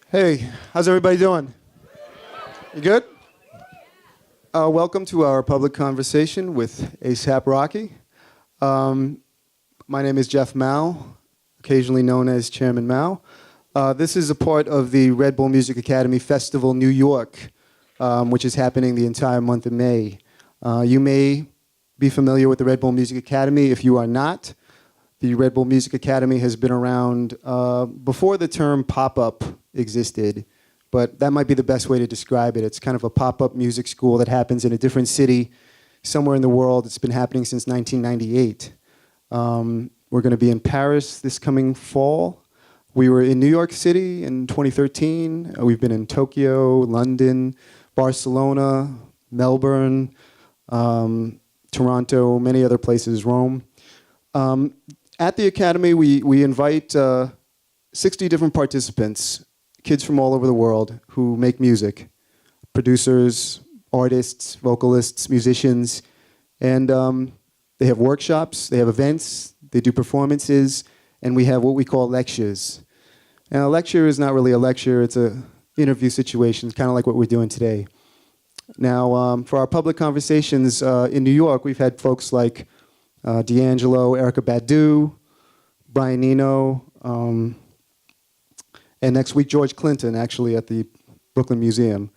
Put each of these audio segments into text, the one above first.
Hey, how's everybody doing? You good? Welcome to our public conversation with ASAP Rocky. Um, my name is Jeff Mao, occasionally known as Chairman Mao. This is a part of the Red Bull Music Academy Festival New York, which is happening the entire month of May. You may be familiar with the Red Bull Music Academy. If you are not, the Red Bull Music Academy has been around before the term pop-up existed, but that might be the best way to describe it. It's kind of a pop-up music school that happens in a different city somewhere in the world. It's been happening since 1998. We're going to be in Paris this coming fall. We were in New York City in 2013. We've been in Tokyo, London, Barcelona, Melbourne, Toronto, many other places, Rome. At the Academy, we invite 60 different participants, kids from all over the world who make music, producers, artists, vocalists, musicians, and they have workshops, they have events, they do performances, and we have what we call lectures. And a lecture is not really a lecture, it's an interview situation, kind of like what we're doing today. Now, for our public conversations in New York, we've had folks like D'Angelo, Erykah Badu, Brian Eno, and next week George Clinton, actually at the Brooklyn Museum.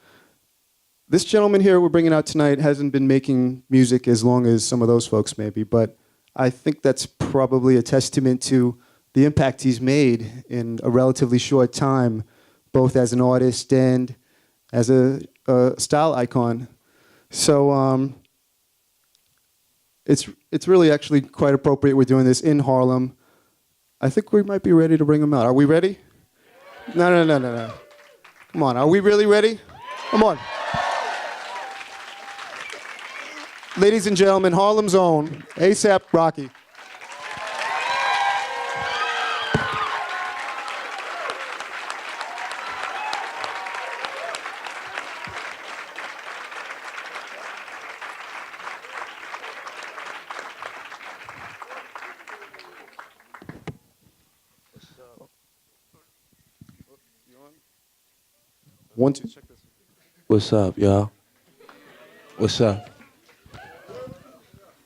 This gentleman here we're bringing out tonight hasn't been making music as long as some of those folks maybe, but I think that's probably a testament to the impact he's made in a relatively short time, both as an artist and as a style icon. So it's really actually quite appropriate we're doing this in Harlem. I think we might be ready to bring him out. Are we ready? No. Come on, are we really ready? Come on. Ladies and gentlemen, Harlem's own, ASAP Rocky. One, two, check this. What's up, y'all? What's up?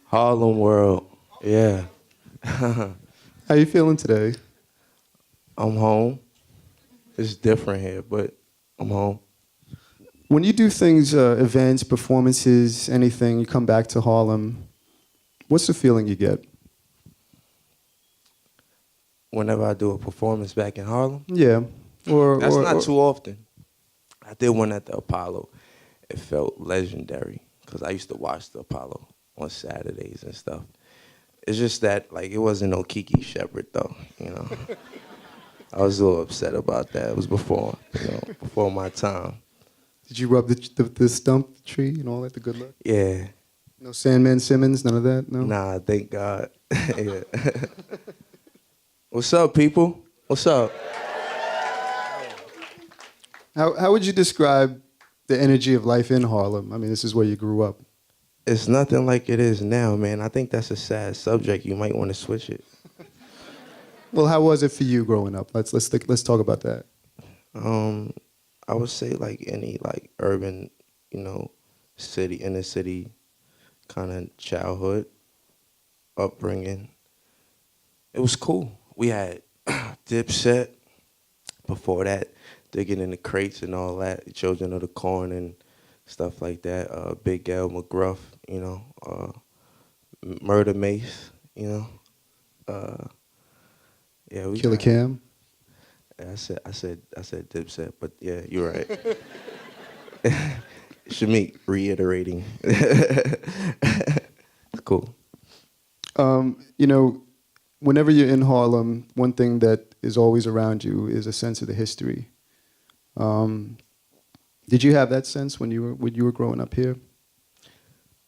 Harlem World, yeah. How you feeling today? I'm home. It's different here, but I'm home. When you do things, events, performances, anything, you come back to Harlem, what's the feeling you get? Whenever I do a performance back in Harlem, Yeah. that's not too often. I did one at the Apollo. It felt legendary because I used to watch the Apollo on Saturdays and stuff. It's just that, like, it wasn't no Kiki Shepard, though, you know. I was a little upset about that. It was before, before my time. Did you rub the stump tree and all that, the good luck? Yeah. No Sandman Simmons, none of that, no? Nah, thank God. Yeah. What's up, people? What's up? How would you describe the energy of life in Harlem? I mean, this is where you grew up. It's nothing like it is now, man. I think that's a sad subject. You might want to switch it. Well, how was it for you growing up? Let's talk about that. I would say like any like urban, city, inner city kind of childhood upbringing. It was cool. We had Dipset. Before that, digging in the crates and all that, Children of the Corn and stuff like that. Big L McGruff, Murder Mace, Yeah, we Killer Cam? I said Dipset, but yeah, you're right. Shamik reiterating. It's cool. Whenever you're in Harlem, one thing that is always around you is a sense of the history. Did you have that sense when you were growing up here?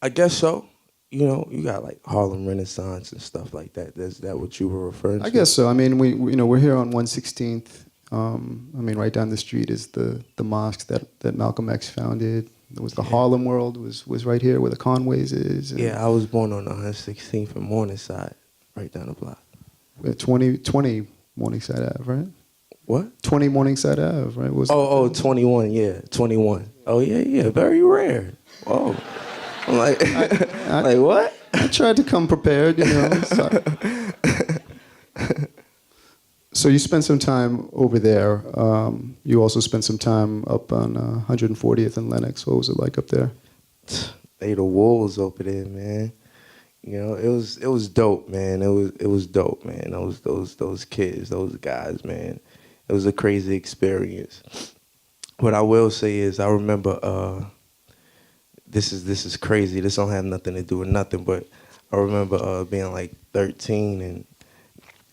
I guess so. You got like Harlem Renaissance and stuff like that. Is that what you were referring to? I guess so. I mean, we're here on 116th. Right down the street is the mosque that Malcolm X founded. There was the Harlem World was right here where the Conways is. Yeah, I was born on 116th in Morningside, right down the block. 20 Morningside Ave, right? What? 20 Morningside Ave, right? Was Oh, 21, yeah, 21. Oh, yeah, yeah, very rare. Whoa. I'm like, like what? I tried to come prepared, you know. So you spent some time over there. You also spent some time up on 140th and Lenox. What was it like up there? They the wolves over there, man. You know, it was dope, man. It was dope, man. Those kids, those guys, man. It was a crazy experience. What I will say is, I remember. This is crazy. This don't have nothing to do with nothing, but I remember being like 13 and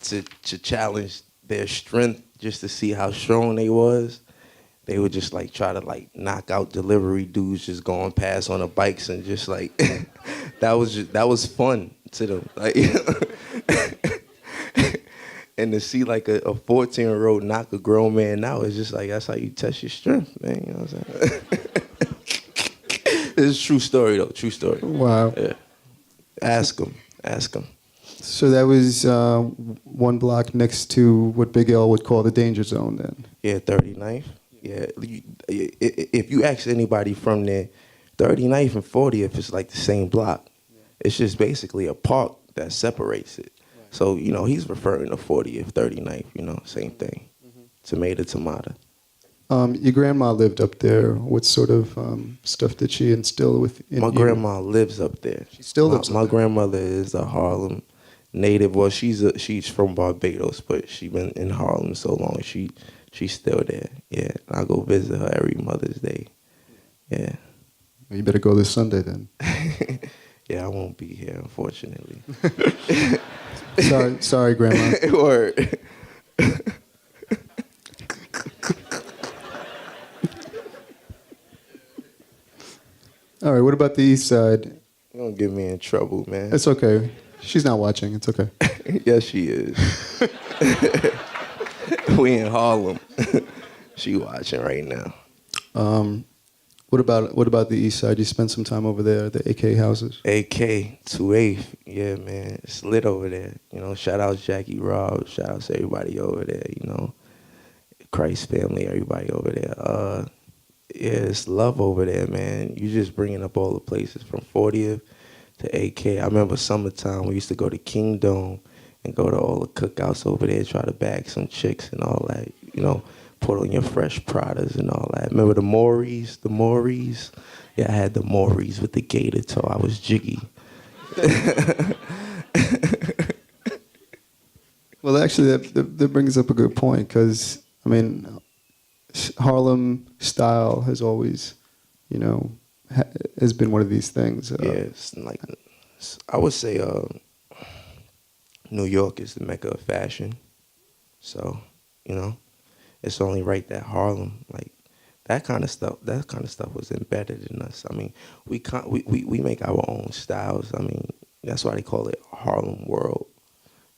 to challenge their strength just to see how strong they was. They would just like try to like knock out delivery dudes just going past on the bikes and just like that was fun to them. Like and to see like a 14-year-old knock a grown man out, it's just like that's how you test your strength, man. You know what I'm saying? It's a true story though, true story. Wow. Yeah. Ask him. So that was one block next to what Big L would call the danger zone then. Yeah, 39th. Yeah, if you ask anybody from there, 39th and 40th is like the same block. It's just basically a park that separates it. So, you know, he's referring to 40th, 39th, you know, same thing. Tomato. Your grandma lived up there. What sort of stuff did she instill within My you? grandma lives up there. She still lives up My there? grandmother is a Harlem native. Well, she's from Barbados, but she been in Harlem so long. She's still there. Yeah, I go visit her every Mother's Day. Yeah. You better go this Sunday then. Yeah, I won't be here, unfortunately. Sorry, Grandma. Word. All right, what about the east side? You're gonna get me in trouble, man. It's okay. She's not watching. It's okay. Yes, she is. We in Harlem. She watching right now. What about the east side? You spent some time over there, the AK houses. AK 28th, yeah, man, it's lit over there. You know, shout out Jackie Rob, shout out to everybody over there. You know, Christ family, everybody over there. Yeah, it's love over there, man. You just bringing up all the places from 40th to AK. I remember summertime we used to go to King Dome and go to all the cookouts over there, try to bag some chicks and all that. You know, put on your fresh Pradas and all that. Remember the Mauries? The Mauries? Yeah, I had the Mauries with the gator toe. I was jiggy. Well, actually, that brings up a good point because, I mean, Harlem style has always, you know, has been one of these things. Yeah, it's like, I would say New York is the mecca of fashion. So, you know, it's only right that Harlem, like, that kind of stuff was embedded in us. I mean, we make our own styles. I mean, that's why they call it Harlem World.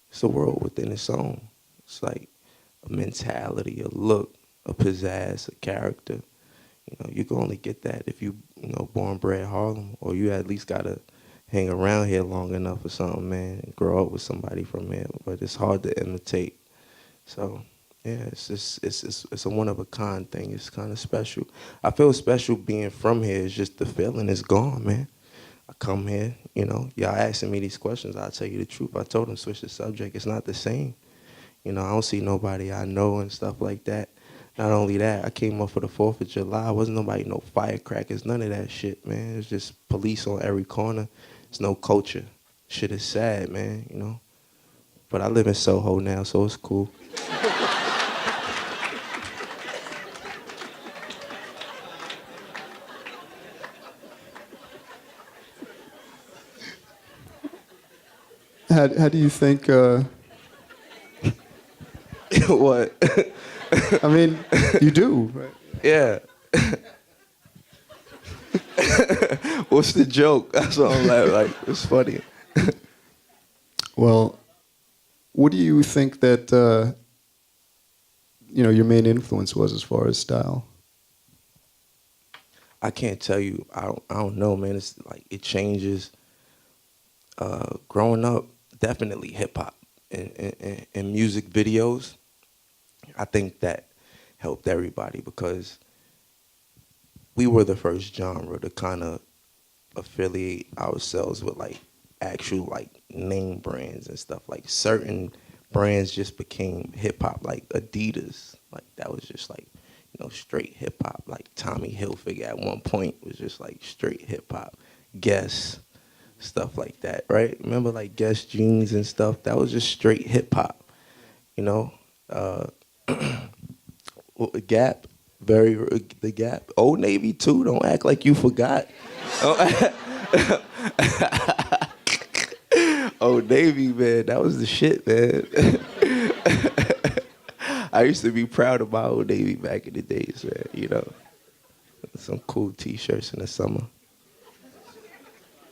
It's a world within its own. It's like a mentality, a look, a pizzazz, a character. You know, you can only get that if you know, born bred Harlem, or you at least gotta hang around here long enough or something, man, and grow up with somebody from here. But it's hard to imitate. So yeah, it's a one of a kind thing. It's kind of special. I feel special being from here. It's just the feeling is gone, man. I come here, you know, y'all asking me these questions. I'll tell you the truth. I told them switch the subject. It's not the same. You know, I don't see nobody I know and stuff like that. Not only that, I came up for the 4th of July. Wasn't nobody, no firecrackers, none of that shit, man. It's just police on every corner. It's no culture. Shit is sad, man, you know. But I live in Soho now, so it's cool. How do you think? What? I mean, you do, right? Yeah. What's the joke? That's what I'm like, it's funny. Well, what do you think that you know, your main influence was as far as style? I can't tell you. I don't know, man. It's like it changes. Growing up, definitely hip hop and music videos. I think that helped everybody because we were the first genre to kind of affiliate ourselves with like actual like name brands and stuff. Like certain brands just became hip hop, like Adidas. Like that was just like, straight hip hop. Like Tommy Hilfiger at one point was just like straight hip hop. Guess, stuff like that, right? Remember like Guess jeans and stuff? That was just straight hip hop, you know? Uh, Gap, the Gap. Old Navy too. Don't act like you forgot. Old Navy, man, that was the shit, man. I used to be proud of my Old Navy back in the days, man. Some cool T-shirts in the summer.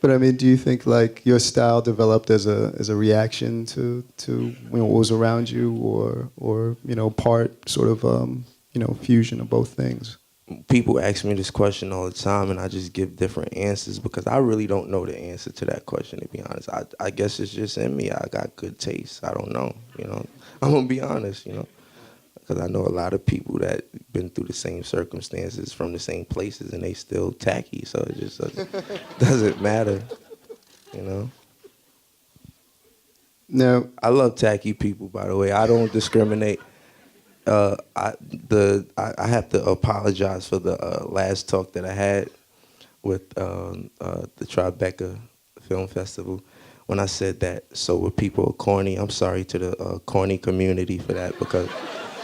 But I mean, do you think like your style developed as a reaction to what was around you, or part sort of fusion of both things? People ask me this question all the time, and I just give different answers because I really don't know the answer to that question, to be honest. I guess it's just in me. I got good taste. I don't know, I'm going to be honest, because I know a lot of people that been through the same circumstances from the same places, and they still tacky, so it just doesn't matter, No. I love tacky people, by the way. I don't discriminate. I have to apologize for the last talk that I had with the Tribeca Film Festival when I said that sober people are corny. I'm sorry to the corny community for that because,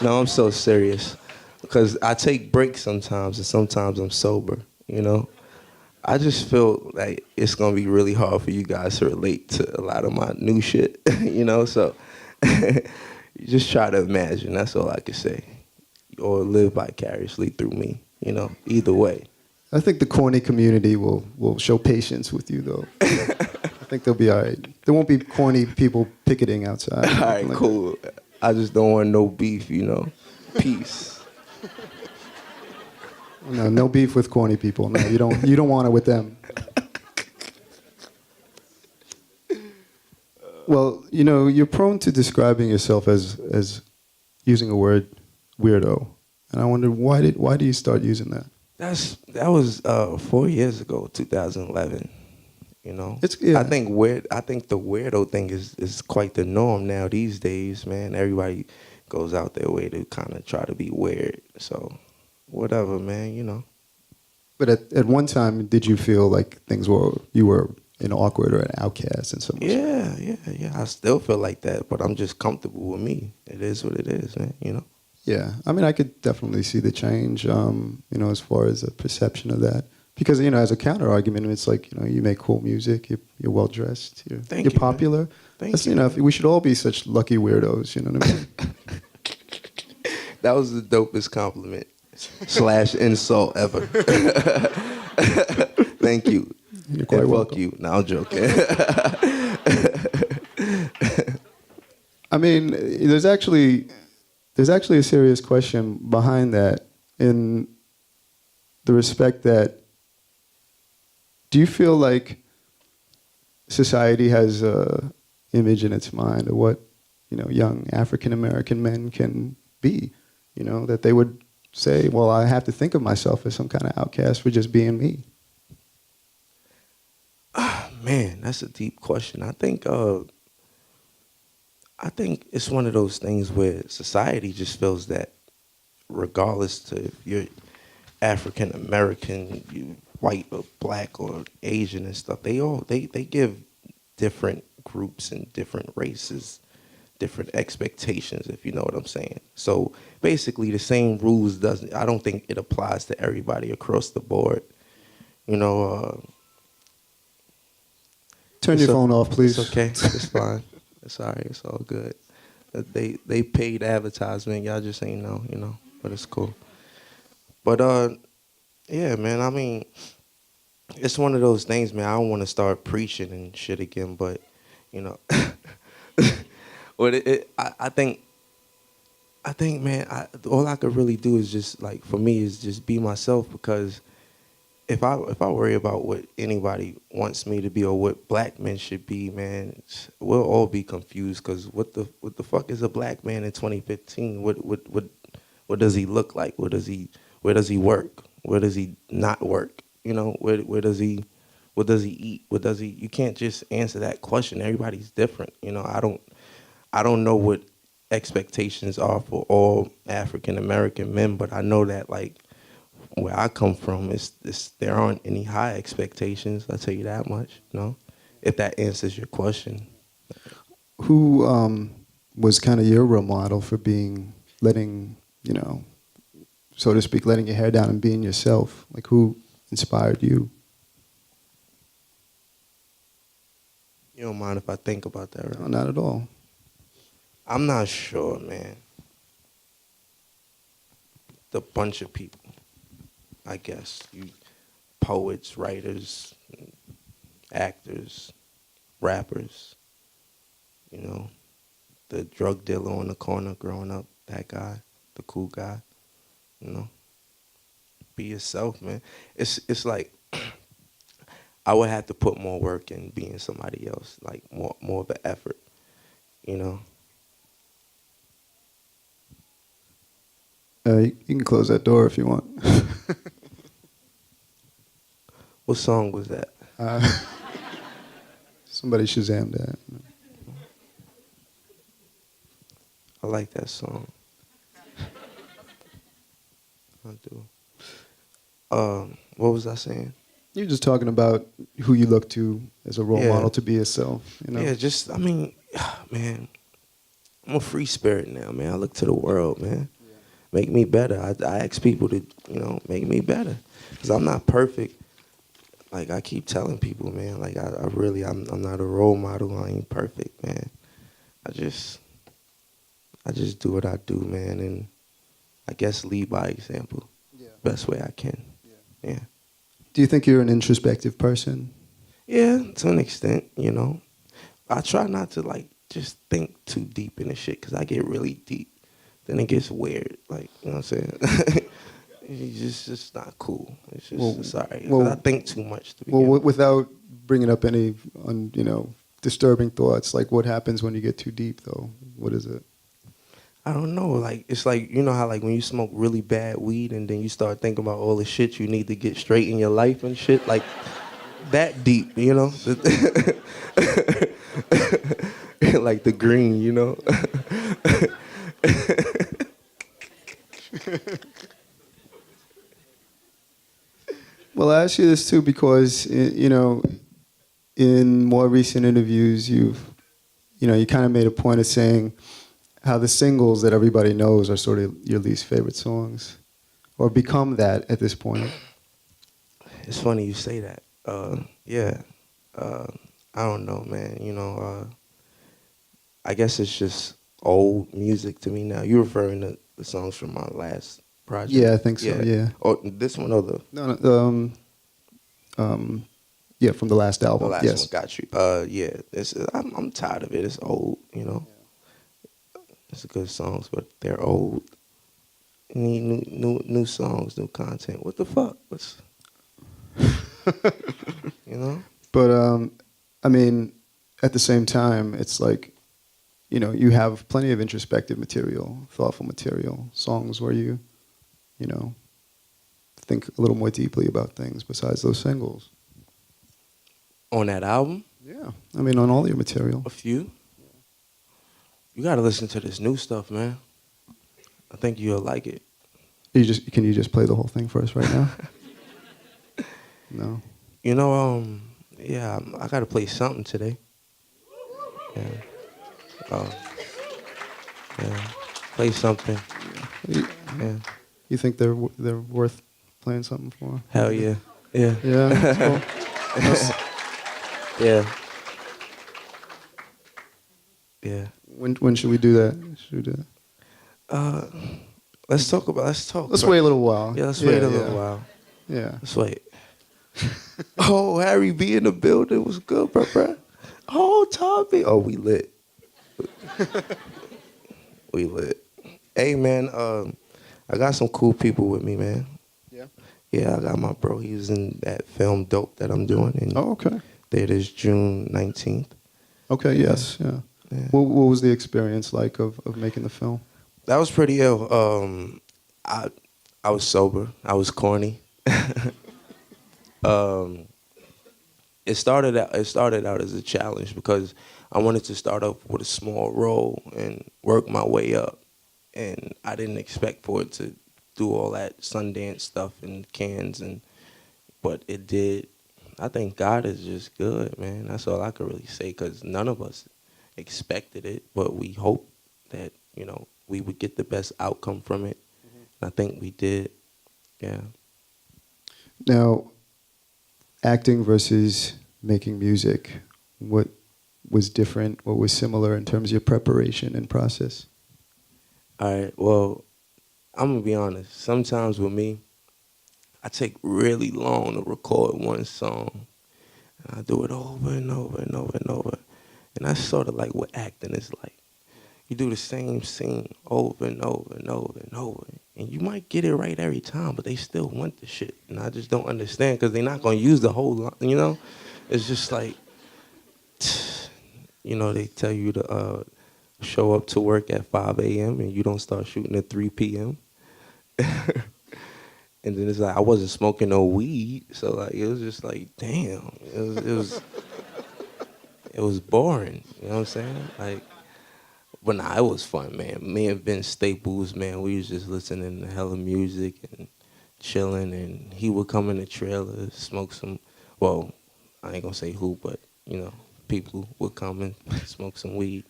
no, I'm so serious. Because I take breaks sometimes and sometimes I'm sober, I just feel like it's going to be really hard for you guys to relate to a lot of my new shit, so... You just try to imagine, that's all I can say. Or live vicariously through me, either way. I think the corny community will show patience with you, though. I think they'll be all right. There won't be corny people picketing outside. All right, like cool. I just don't want no beef, Peace. No beef with corny people. No, you don't want it with them. Well, you're prone to describing yourself as using a word weirdo, and I wonder why do you start using that? That was 4 years ago, 2011. Yeah. I think the weirdo thing is quite the norm now these days, man. Everybody goes out their way to kind of try to be weird. So, whatever, man. But at one time, did you feel like you were awkward or an outcast in some way? Yeah. I still feel like that, but I'm just comfortable with me. It is what it is, man. Yeah, I mean, I could definitely see the change, as far as the perception of that. Because, as a counter argument, it's like, you make cool music, you're well dressed, you're popular. Thank you. We should all be such lucky weirdos, you know what I mean? That was the dopest compliment / insult ever. Thank you. You're quite welcome. Fuck you. No, I'm joking. I mean, there's actually a serious question behind that, in the respect that, do you feel like society has a image in its mind of what young African American men can be? That they would say, well, I have to think of myself as some kind of outcast for just being me. Man, that's a deep question. I think it's one of those things where society just feels that regardless to if you're African American, you white or black or Asian and stuff, they give different groups and different races different expectations, if you know what I'm saying. So basically the same rules I don't think it applies to everybody across the board. Turn your phone off, please. It's okay. It's fine. It's all right. It's all good. They paid advertisement. Y'all just ain't know, but it's cool. But yeah, man, I mean, it's one of those things, man. I don't want to start preaching and shit again, but but I think, man, all I could really do is just, like, for me, is just be myself, because if I worry about what anybody wants me to be or what black men should be, man, we'll all be confused. Cause what the fuck is a black man in 2015? What does he look like? Where does he work? Where does he not work? You know, where does he what does he eat? What does he? You can't just answer that question. Everybody's different. You know, I don't know what expectations are for all African American men, but I know that like where I come from, there aren't any high expectations. I'll tell you that much. You know, if that answers your question. Who was kind of your role model for letting, you know, so to speak, letting your hair down and being yourself? Like, who inspired you? You don't mind if I think about that, right? No, not at all. I'm not sure, man. The bunch of people, I guess. Poets, writers, actors, rappers, you know, the drug dealer on the corner growing up, that guy, the cool guy, you know. Be yourself, man. It's like I would have to put more work in being somebody else, like more of an effort, you know. You can close that door if you want. What song was that? Somebody Shazam that. I like that song. I do. What was I saying? You're just talking about who you look to as a role Yeah. model to be yourself. You know. Yeah, just I mean, man, I'm a free spirit now, man. I look to the world, man. Yeah. Make me better. I ask people to, you know, make me better, cause I'm not perfect. Like I keep telling people, man. Like I'm not a role model. I ain't perfect, man. I just do what I do, man, and I guess lead by example. Yeah. Best way I can. Yeah. Do you think you're an introspective person? Yeah, to an extent, you know. I try not to like just think too deep into shit because I get really deep. Then it gets weird. Like, you know what I'm saying? It's just not cool. It's just sorry. I think too much to begin with. Without bringing up any, you know, disturbing thoughts, like what happens when you get too deep, though? What is it? I don't know. Like, it's like, you know how like when you smoke really bad weed and then you start thinking about all the shit you need to get straight in your life and shit? Like, that deep, you know? Like the green, you know? Well, I ask you this too because, you know, in more recent interviews, you kind of made a point of saying how the singles that everybody knows are sort of your least favorite songs, or become that at this point. It's funny you say that. Yeah. I don't know, man. You know, I guess it's just old music to me now. You're referring to the songs from my last project? Yeah, I think so, yeah. Oh, this one or the... No, yeah, from the last album. The last yes. one, got you. Yeah, I'm tired of it. It's old, you know. Yeah. It's good songs, but they're old. You need new songs, new content. What the fuck? You know? But I mean, at the same time, it's like, you know, you have plenty of introspective material, thoughtful material, songs where you know, think a little more deeply about things besides those singles. On that album? Yeah. I mean, on all your material. A few. You gotta listen to this new stuff, man. I think you'll like it. Can you just play the whole thing for us right now? No. You know, yeah, I gotta play something today. Yeah. Yeah. Play something. Yeah. You think they're worth playing something for? Hell yeah. Yeah. Yeah. That's cool. Yeah. Yeah. When should we do that? Should we do that? Let's talk. Let's wait a little while. Yeah, let's wait a little while. Yeah. Let's wait. Oh, Harry B in the building was good, bro. Oh, Tommy. Oh, we lit. We lit. Hey, man, I got some cool people with me, man. Yeah. Yeah, I got my bro. He was in that film Dope that I'm doing, and Oh, okay. that is June 19th. Okay, yes, yeah. Yeah. What was the experience like of making the film? That was pretty ill. I I was sober. I was corny. um, it started out as a challenge because I wanted to start off with a small role and work my way up, and I didn't expect for it to do all that Sundance stuff and cans, and but it did. I think God is just good, man. That's all I could really say because none of us expected it, but we hoped that we would get the best outcome from it. And I think we did. Yeah. Now, acting versus making music, what was different? What was similar in terms of your preparation and process? All right. Well, I'm gonna be honest. Sometimes with me, I take really long to record one song. And I do it over and over and over and over. And that's sort of like what acting is like. You do the same scene over and over and over and over. And you might get it right every time, but they still want the shit. And I just don't understand because they're not going to use the whole line, It's just like, they tell you to show up to work at 5 a.m. and you don't start shooting at 3 p.m. And then it's like, I wasn't smoking no weed. So, like, it was just like, damn. It was boring. You know what I'm saying? Like, but nah, it was fun, man. Me and Vince Staples, man, we was just listening to hella music and chilling, and he would come in the trailer, smoke some. Well, I ain't gonna say who, but people would come and smoke some weed,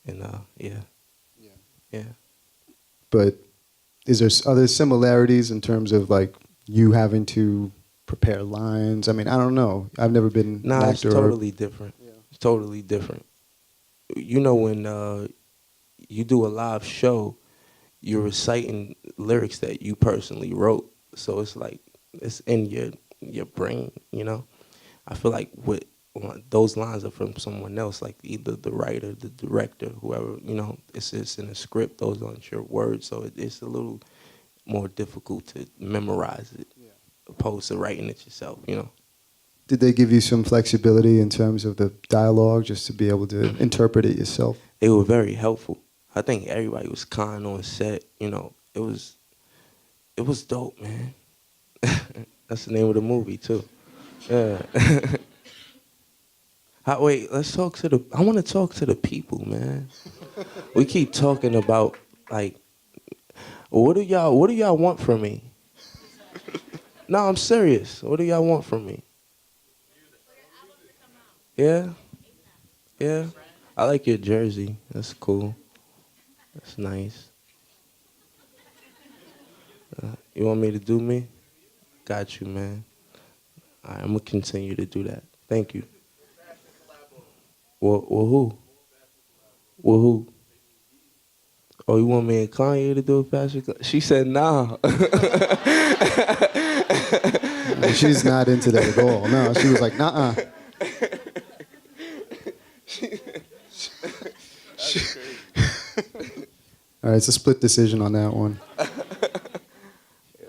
and yeah. But is there other similarities in terms of like you having to prepare lines? I mean, I don't know. I've never been an Nah, it's actor. totally different. Yeah. It's totally different. When you do a live show, you're reciting lyrics that you personally wrote. So it's like it's in your brain. I feel like those lines are from someone else, like either the writer, the director, whoever. It's in a script. Those aren't your words, so it's a little more difficult to memorize it, opposed to writing it yourself. Did they give you some flexibility in terms of the dialogue just to be able to interpret it yourself? They were very helpful. I think everybody was kind on set. It was dope, man. That's the name of the movie too. Yeah. Wait, let's talk to I want to talk to the people, man. We keep talking about like, what do y'all want from me? No, I'm serious. What do y'all want from me? Yeah, yeah. I like your jersey. That's cool. That's nice. You want me to do me? Got you, man. All right, I'm gonna continue to do that. Thank you. Well, who? Well, who? Oh, you want me and Kanye to do a fashion? She said, nah. She's not into that at all. No, she was like, nah. All right, it's a split decision on that one. Yeah,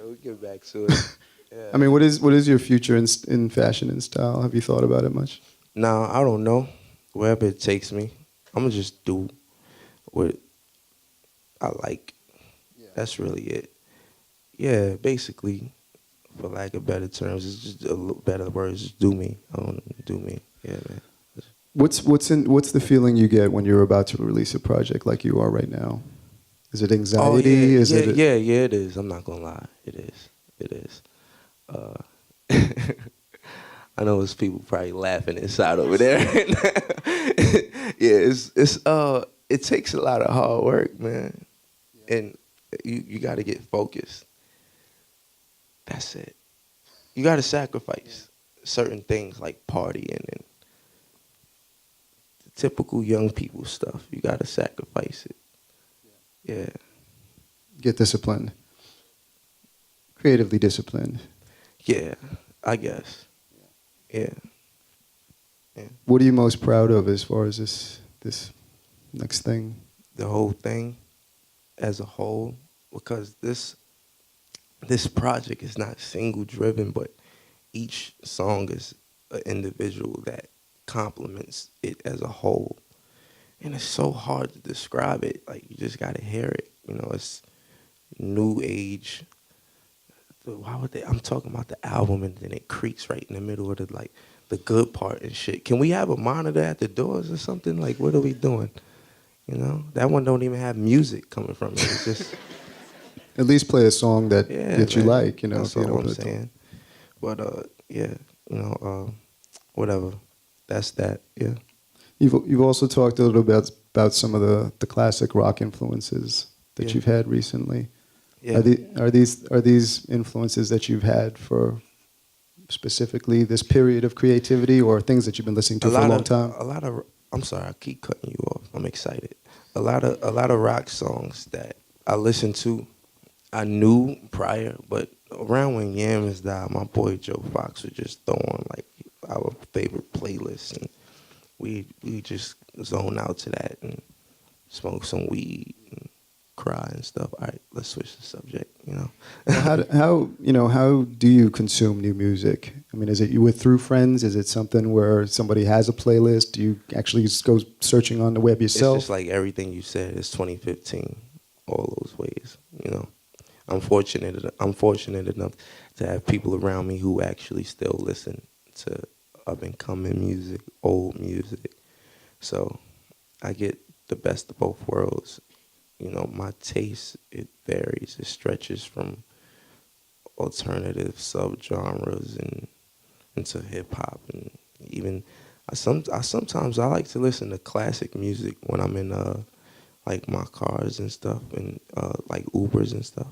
we'll get back to it. Yeah. I mean, what is your future in fashion and style? Have you thought about it much? No, I don't know. Wherever it takes me, I'm gonna just do what I like. Yeah. That's really it. Yeah, basically, for lack of better terms, it's just a little better words. Just do me. I don't do me. Yeah, man. What's the feeling you get when you're about to release a project like you are right now? Is it anxiety? Oh, Is yeah, it is. I'm not gonna lie. It is. I know there's people probably laughing inside over there. Yeah, it takes a lot of hard work, man, and you got to get focused. That's it. You got to sacrifice certain things like partying and the typical young people stuff. You got to sacrifice it. Yeah. Get disciplined. Creatively disciplined. Yeah, I guess. Yeah. What are you most proud of as far as this next thing? The whole thing as a whole, because this project is not single driven, but each song is an individual that complements it as a whole. And it's so hard to describe it. Like you just gotta hear it. You know, it's new age. Why would they? I'm talking about the album, and then it creaks right in the middle of the like the good part and shit. Can we have a monitor at the doors or something? Like, what are we doing? You know, that one don't even have music coming from it. It's just At least play a song that yeah, that you man. like. You know, That's if you all don't. I'm saying. But yeah, you know, whatever. That's that. Yeah. You've also talked a little bit about some of the classic rock influences that Yeah. you've had recently. Yeah. Are these influences that you've had for specifically this period of creativity, or things that you've been listening to for a long time? A lot of. I'm sorry, I keep cutting you off. I'm excited. A lot of rock songs that I listened to, I knew prior, but around when Yams died, my boy Joe Fox would just throw on like our favorite playlist, and we just zone out to that and smoke some weed and cry and stuff. All right, let's switch the subject. You know. Well, how do you consume new music? I mean, is it you with through friends? Is it something where somebody has a playlist? Do you actually just go searching on the web It's yourself? just like everything you said. It's 2015, all those ways. You know, I'm fortunate enough to have people around me who actually still listen to up and coming music, old music. So I get the best of both worlds. You know, my taste, it varies. It stretches from alternative subgenres and into hip hop, and even I sometimes I like to listen to classic music when I'm in like my cars and stuff, and like Ubers and stuff,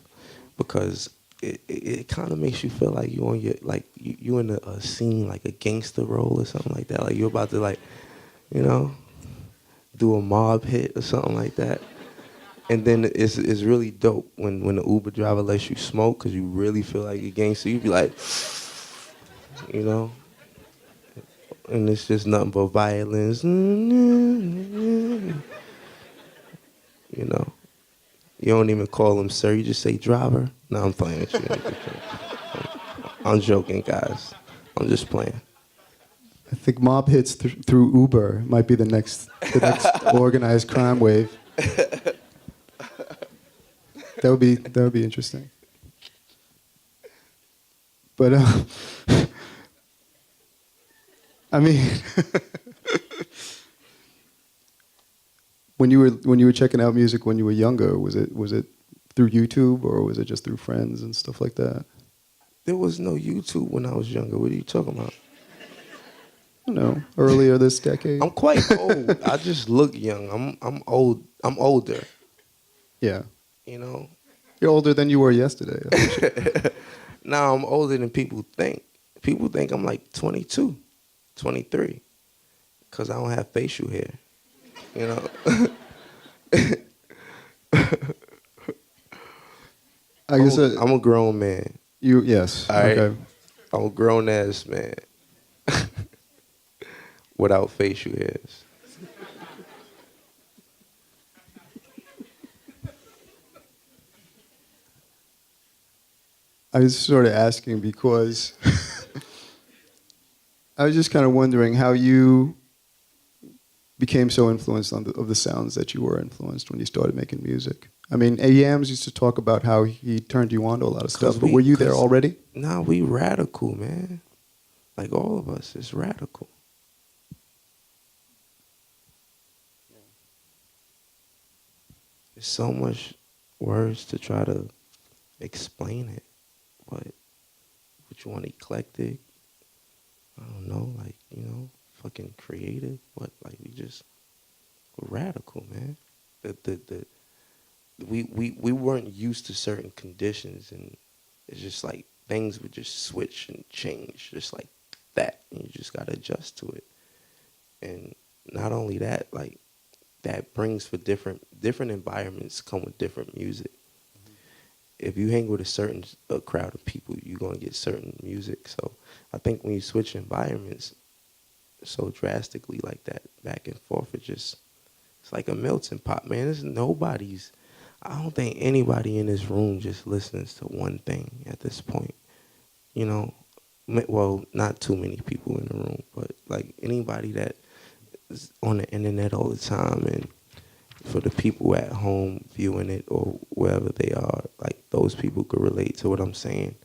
because it kind of makes you feel like you on your like you in a scene, like a gangster role or something like that, like you're about to like, you know, do a mob hit or something like that. And then it's really dope when the Uber driver lets you smoke, because you really feel like a gangster. You be like, you know, and it's just nothing but violence. You know, you don't even call him sir. You just say driver. No, I'm playing with you. I'm joking, guys. I'm just playing. I think mob hits through Uber might be the next organized crime wave. That would be interesting. But I mean, when you were checking out music when you were younger, was it through YouTube, or was it just through friends and stuff like that? There was no YouTube when I was younger. What are you talking about? I don't know, earlier this decade. I'm quite old. I just look young. I'm old. I'm older. Yeah, You know. you're older than you were yesterday. That's for sure. Now I'm older than people think. People think I'm like 22, 23, because I don't have facial hair. You know. I guess I'm a grown man. you. Yes. All right. Okay. I'm a grown ass man without facial hairs. I was sort of asking because I was just kind of wondering how you became so influenced of the sounds that you were influenced when you started making music. I mean, AMs used to talk about how he turned you on to a lot of stuff, but were you there already? Nah, we radical, man. Like all of us is radical. There's so much words to try to explain it, but what you want, eclectic? I don't know, like, you know, fucking creative. What, like, we're radical, man. The we weren't used to certain conditions, and it's just like things would just switch and change just like that, and you just gotta adjust to it. And not only that, like that brings for different environments come with different music. If you hang with a certain crowd of people, you're gonna get certain music. So I think when you switch environments so drastically like that, back and forth, it's like a melting pot, man. There's nobody's. I don't think anybody in this room just listens to one thing at this point. You know, well, not too many people in the room, but like anybody that is on the internet all the time, and for the people at home viewing it or wherever they are, like those people could relate to what I'm saying.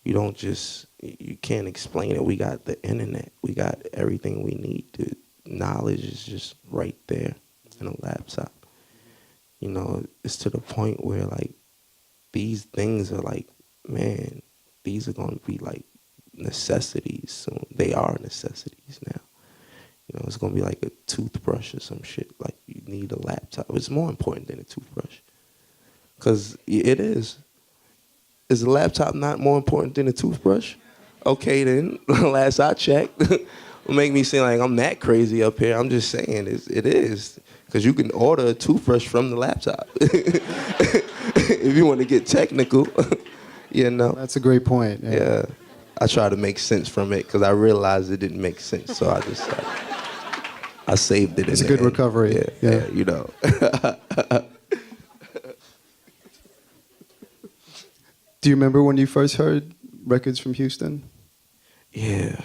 You don't just, you can't explain it. We got the internet. We got everything we need. The knowledge is just right there in a laptop. You know, it's to the point where like these things are like, man, these are going to be like necessities soon. They are necessities now. You know, it's going to be like a toothbrush or some shit. Like you need a laptop. It's more important than a toothbrush. Because it is. Is a laptop not more important than a toothbrush? Okay then, last I checked. Will make me seem like I'm that crazy up here. I'm just saying it is. Because you can order a toothbrush from the laptop. If you want to get technical, you know. That's a great point. Yeah. I try to make sense from it because I realized it didn't make sense. So I just, I saved it. It's a good recovery. Yeah, you know. Do you remember when you first heard records from Houston? Yeah.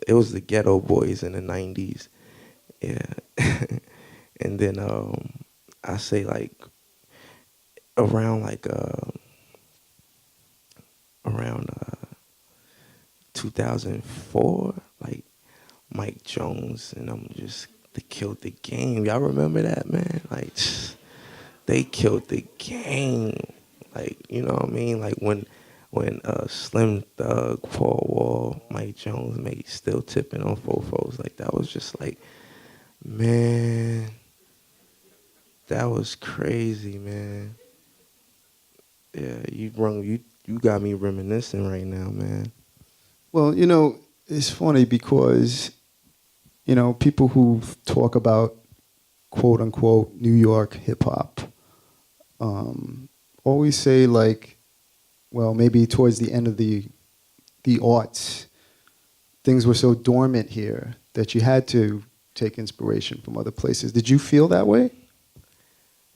It was the Ghetto Boys in the 90s. Yeah. And then I say like around 2004, like Mike Jones and them just, they killed the game. Y'all remember that, man? Like they killed the game. Like, you know what I mean? Like when Slim Thug, Paul Wall, Mike Jones made Still Tipping on Fofos, like that was just like, man, that was crazy, man. Yeah, you got me reminiscing right now, man. Well, you know, it's funny because, you know, people who talk about quote unquote New York hip hop always say like, well, maybe towards the end of the aughts, things were so dormant here that you had to take inspiration from other places. Did you feel that way?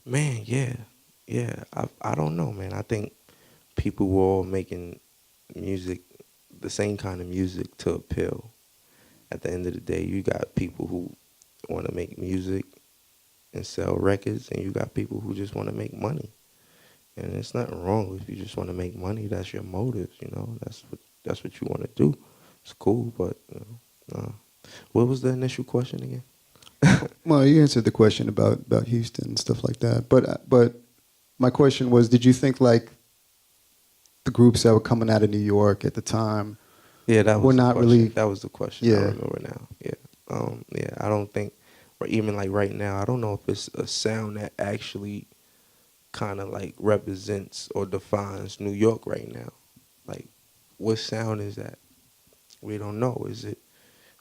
Man, yeah. I don't know, man. I think people were all making music, the same kind of music to appeal. At the end of the day, you got people who want to make music and sell records, and you got people who just want to make money. And it's nothing wrong if you just want to make money. That's your motive, you know. That's what you want to do. It's cool, but you know, what was the initial question again? Well, you answered the question about Houston and stuff like that. But my question was, did you think like the groups that were coming out of New York at the time were not really? That was the question. Yeah. I remember now. Yeah. I don't think, or even like right now, I don't know if it's a sound that actually kind of like represents or defines New York right now. Like, what sound is that? We don't know. Is it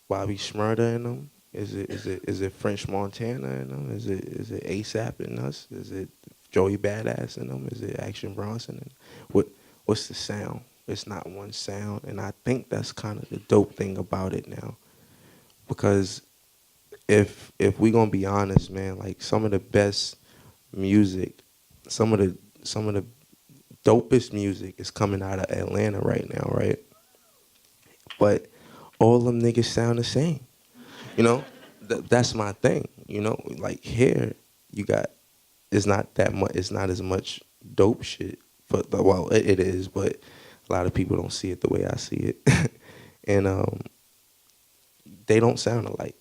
Bobby Shmurda in them? Is it French Montana in them? Is it ASAP in us? Is it Joey Badass in them? Is it Action Bronson? What's the sound? It's not one sound, and I think that's kind of the dope thing about it now. Because if we gonna be honest, man, like some of the best music, some of the dopest music is coming out of Atlanta right now, right? But all them niggas sound the same. You know, that's my thing. You know, like here, you got, it's not that much. It's not as much dope shit. But well, it is. But a lot of people don't see it the way I see it, and they don't sound alike.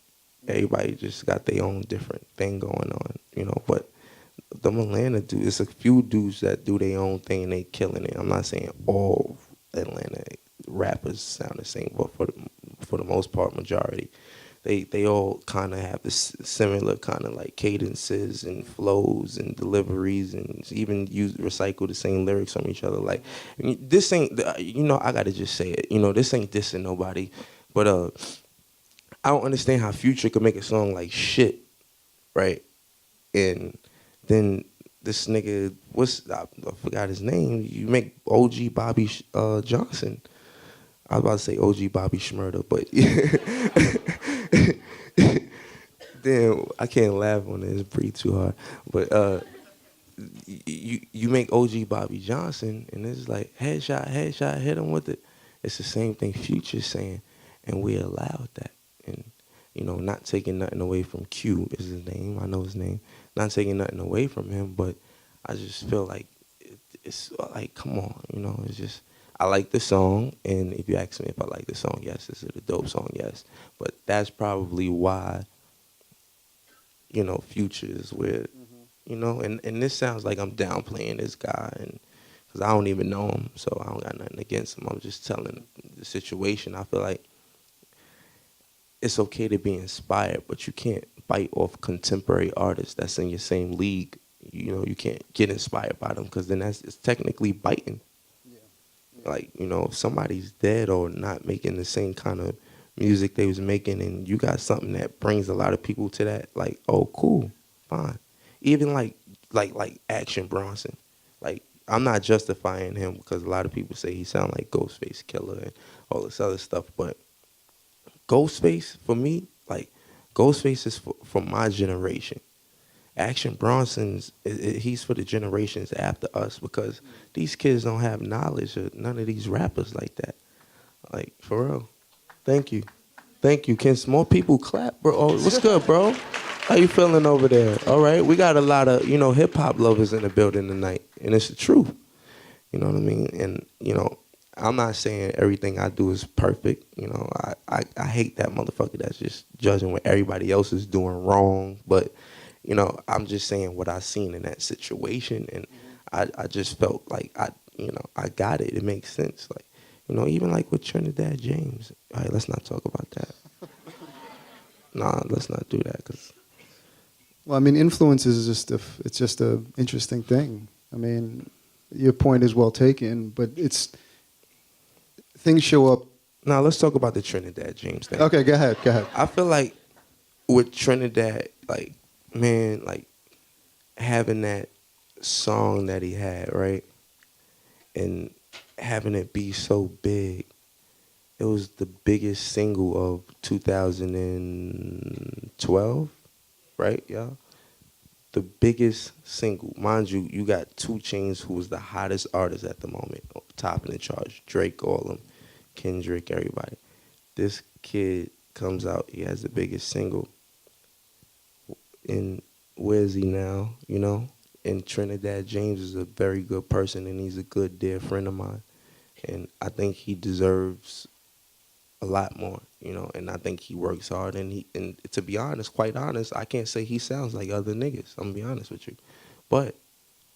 Everybody just got their own different thing going on. You know, but them Atlanta dudes, it's a few dudes that do their own thing and they killing it. I'm not saying all Atlanta rappers sound the same, but for the most part, majority. They all kind of have this similar kind of like cadences and flows and deliveries, and even recycle the same lyrics from each other. Like, I mean, this ain't, you know, I gotta just say it. You know, this ain't dissing nobody, but I don't understand how Future could make a song like Shit, right? And then this nigga, I forgot his name. You make OG Bobby Johnson. I was about to say OG Bobby Shmurda, but damn, I can't laugh on it. It's pretty too hard. But you make OG Bobby Johnson, and it's like headshot, headshot, hit him with it. It's the same thing Future's saying, and we allowed that. And you know, not taking nothing away from Q is his name. I know his name. Not taking nothing away from him, but I just feel like it's like, come on, you know. It's just I like the song, and if you ask me if I like the song, yes, is it a dope song? Yes, but that's probably why, you know, Future is where, you know, and this sounds like I'm downplaying this guy, and because I don't even know him, so I don't got nothing against him. I'm just telling the situation. I feel like it's okay to be inspired, but you can't bite off contemporary artists that's in your same league. You know, you can't get inspired by them because then it's technically biting. Like, you know, if somebody's dead or not making the same kind of music they was making, and you got something that brings a lot of people to that, like, oh, cool, fine. Even like Action Bronson. Like, I'm not justifying him because a lot of people say he sound like Ghostface Killer and all this other stuff, but Ghostface, for me, like, Ghostface is for my generation. Action Bronson's, he's for the generations after us because these kids don't have knowledge of none of these rappers like that. Like, for real. Thank you. Thank you. Can some more people clap, bro? Oh, what's good, bro? How you feeling over there? All right. We got a lot of, you know, hip-hop lovers in the building tonight, and it's the truth. You know what I mean? And, you know, I'm not saying everything I do is perfect. You know, I hate that motherfucker that's just judging what everybody else is doing wrong. But, you know, I'm just saying what I seen in that situation, and I just felt like I got it. It makes sense. Like, you know, even like with Trinidad James. All right, let's not talk about that. Nah, let's not do that. Well, I mean, influence is it's just a interesting thing. I mean, your point is well taken, but things show up. Now let's talk about the Trinidad James thing. Okay, go ahead. I feel like with Trinidad, like, man, like having that song that he had, right? And having it be so big, it was the biggest single of 2012, right, y'all? The biggest single. Mind you, you got 2 Chainz, who was the hottest artist at the moment, topping the charts. Drake, all them, Kendrick, everybody. This kid comes out, he has the biggest single. And where is he now, you know? And Trinidad James is a very good person, and he's a good, dear friend of mine. And I think he deserves a lot more, you know, and I think he works hard, and to be honest, quite honest, I can't say he sounds like other niggas. I'm gonna be honest with you. But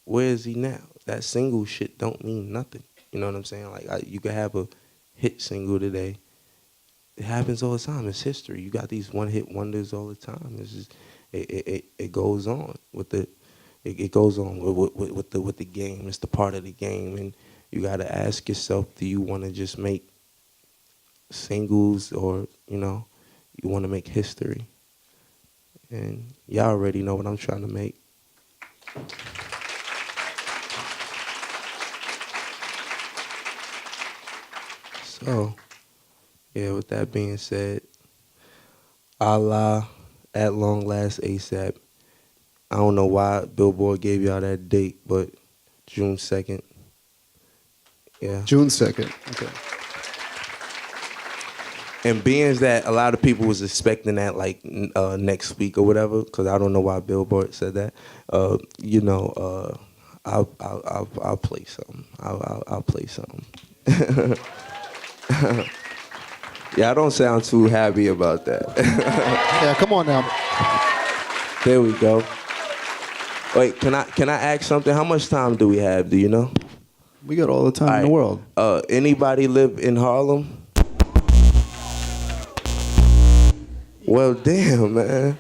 where is he now? That single shit don't mean nothing. You know what I'm saying? Like, you could have a hit single today. It happens all the time. It's history. You got these one-hit wonders all the time. It's just, it goes on with the, it goes on with the game. It's the part of the game, and you got to ask yourself, do you want to just make singles, or, you know, you want to make history? And y'all already know what I'm trying to make. So, yeah, with that being said, Allah, at long last, ASAP. I don't know why Billboard gave y'all that date, but June 2nd. Yeah. June 2nd. Okay. And being that a lot of people was expecting that like next week or whatever, because I don't know why Billboard said that. You know, I'll play something. I'll play something. Yeah, I don't sound too happy about that. Yeah, come on now. There we go. Wait, can I ask something? How much time do we have? Do you know? We got all the time in the world. Anybody live in Harlem? Well, damn, man.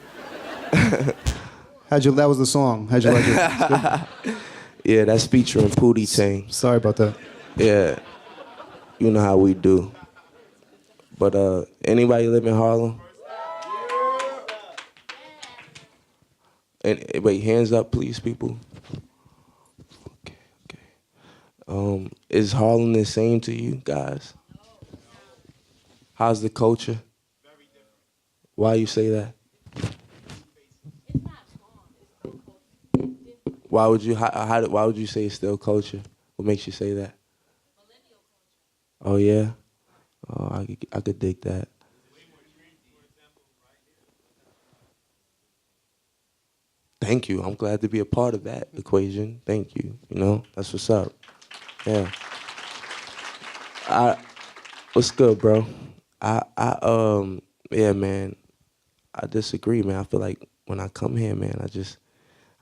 That was the song. How'd you like it? Yeah, that's featuring Pootie Tang. Sorry about that. Yeah, you know how we do. But anybody live in Harlem? And wait, hands up, please, people. Okay. Is Harlem the same to you guys? How's the culture? Why you say that? Why would you? Why would you say it's still culture? What makes you say that? Oh yeah. Oh, I could dig that. Thank you. I'm glad to be a part of that equation. Thank you. You know, that's what's up. Yeah. I What's good, bro? Yeah, man. I disagree, man. I feel like when I come here, man, I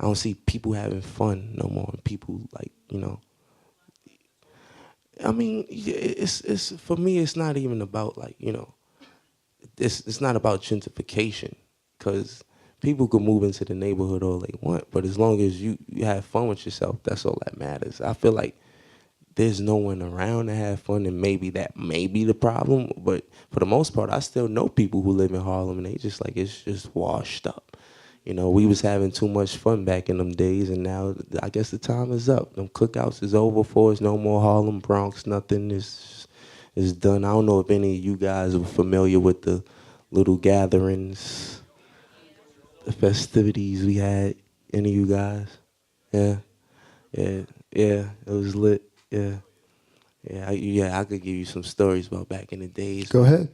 don't see people having fun no more. People like, you know. I mean, it's for me. It's not even about like, you know. It's not about gentrification, because people can move into the neighborhood all they want, but as long as you have fun with yourself, that's all that matters. I feel like there's no one around to have fun, and maybe that may be the problem. But for the most part, I still know people who live in Harlem, and they just like, it's just washed up. You know, we was having too much fun back in them days, and now I guess the time is up. Them cookouts is over for us. No more Harlem, Bronx, nothing is done. I don't know if any of you guys are familiar with the little gatherings, the festivities we had. Any of you guys? Yeah, yeah, yeah. It was lit. Yeah. Yeah, I could give you some stories about back in the days. Go ahead.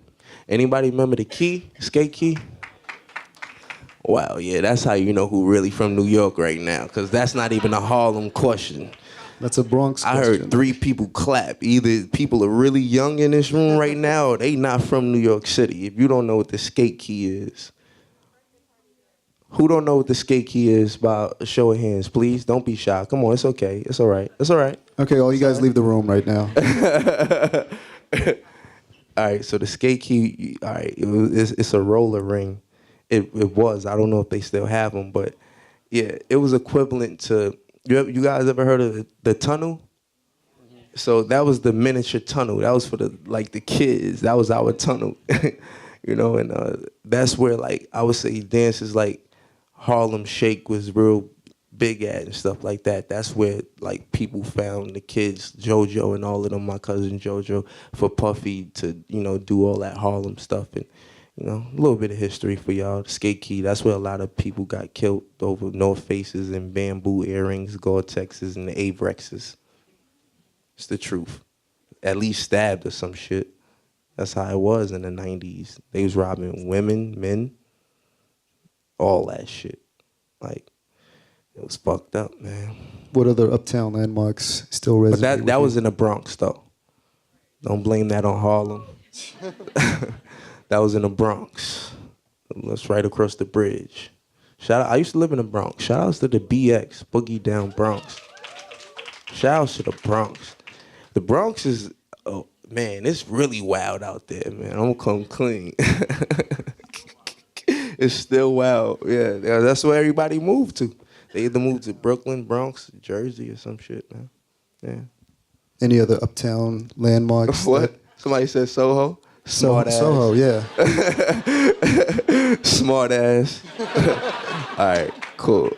Anybody remember the Key, Skate Key? Wow, yeah, that's how you know who really from New York right now, because that's not even a Harlem question. That's a Bronx I question. heard 3 people clap. Either people are really young in this room right now, or they not from New York City. If you don't know what the Skate Key is, who don't know what the Skate Key is? By a show of hands, please. Don't be shy. Come on, it's okay. It's all right. It's all right. Okay, all you guys leave the room right now. All right, so the Skate Key, all right, it's a roller ring. It was. I don't know if they still have them, but yeah, it was equivalent to. You guys ever heard of the tunnel? So that was the miniature tunnel. That was for the kids. That was our tunnel, you know. And that's where like I would say dances like Harlem Shake was real big at and stuff like that. That's where like people found the kids, JoJo and all of them, my cousin JoJo, for Puffy to do all that Harlem stuff. And a little bit of history for y'all. Skate Key, that's where a lot of people got killed over North Faces and bamboo earrings, Gore-Texes, and the Avrexes. It's the truth. At least stabbed or some shit. That's how it was in the 90s. They was robbing women, men, all that shit. Like, it was fucked up, man. What other uptown landmarks still resonate? But that was in the Bronx, though. Don't blame that on Harlem. That was in the Bronx. That's right across the bridge. I used to live in the Bronx. Shout outs to the BX, Boogie Down Bronx. Shout outs to the Bronx. The Bronx is, oh man, it's really wild out there, man. I'm gonna come clean. It's still wild. Yeah, that's where everybody moved to. They either moved to Brooklyn, Bronx, Jersey, or some shit, man. Yeah. Any other uptown landmarks? What? Somebody said Soho? Smart ass. Soho, yeah. Smart ass. All right, cool.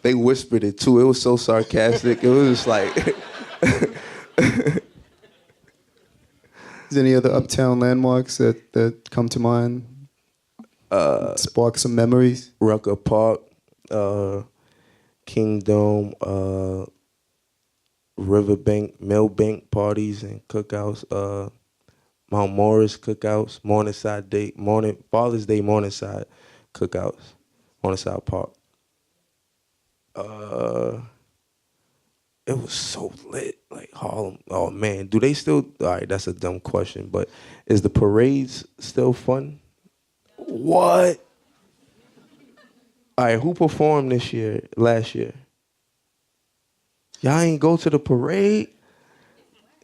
They whispered it too. It was so sarcastic. It was just like. Is any other uptown landmarks that come to mind? Spark some memories? Rucker Park, Kingdom, Riverbank, Millbank parties and cookouts, Mount Morris cookouts, Father's Day Morningside cookouts, Morningside Park. It was so lit, like Harlem. Oh man, do they still? All right, that's a dumb question, but is the parades still fun? What? All right, who performed last year? Y'all ain't go to the parade?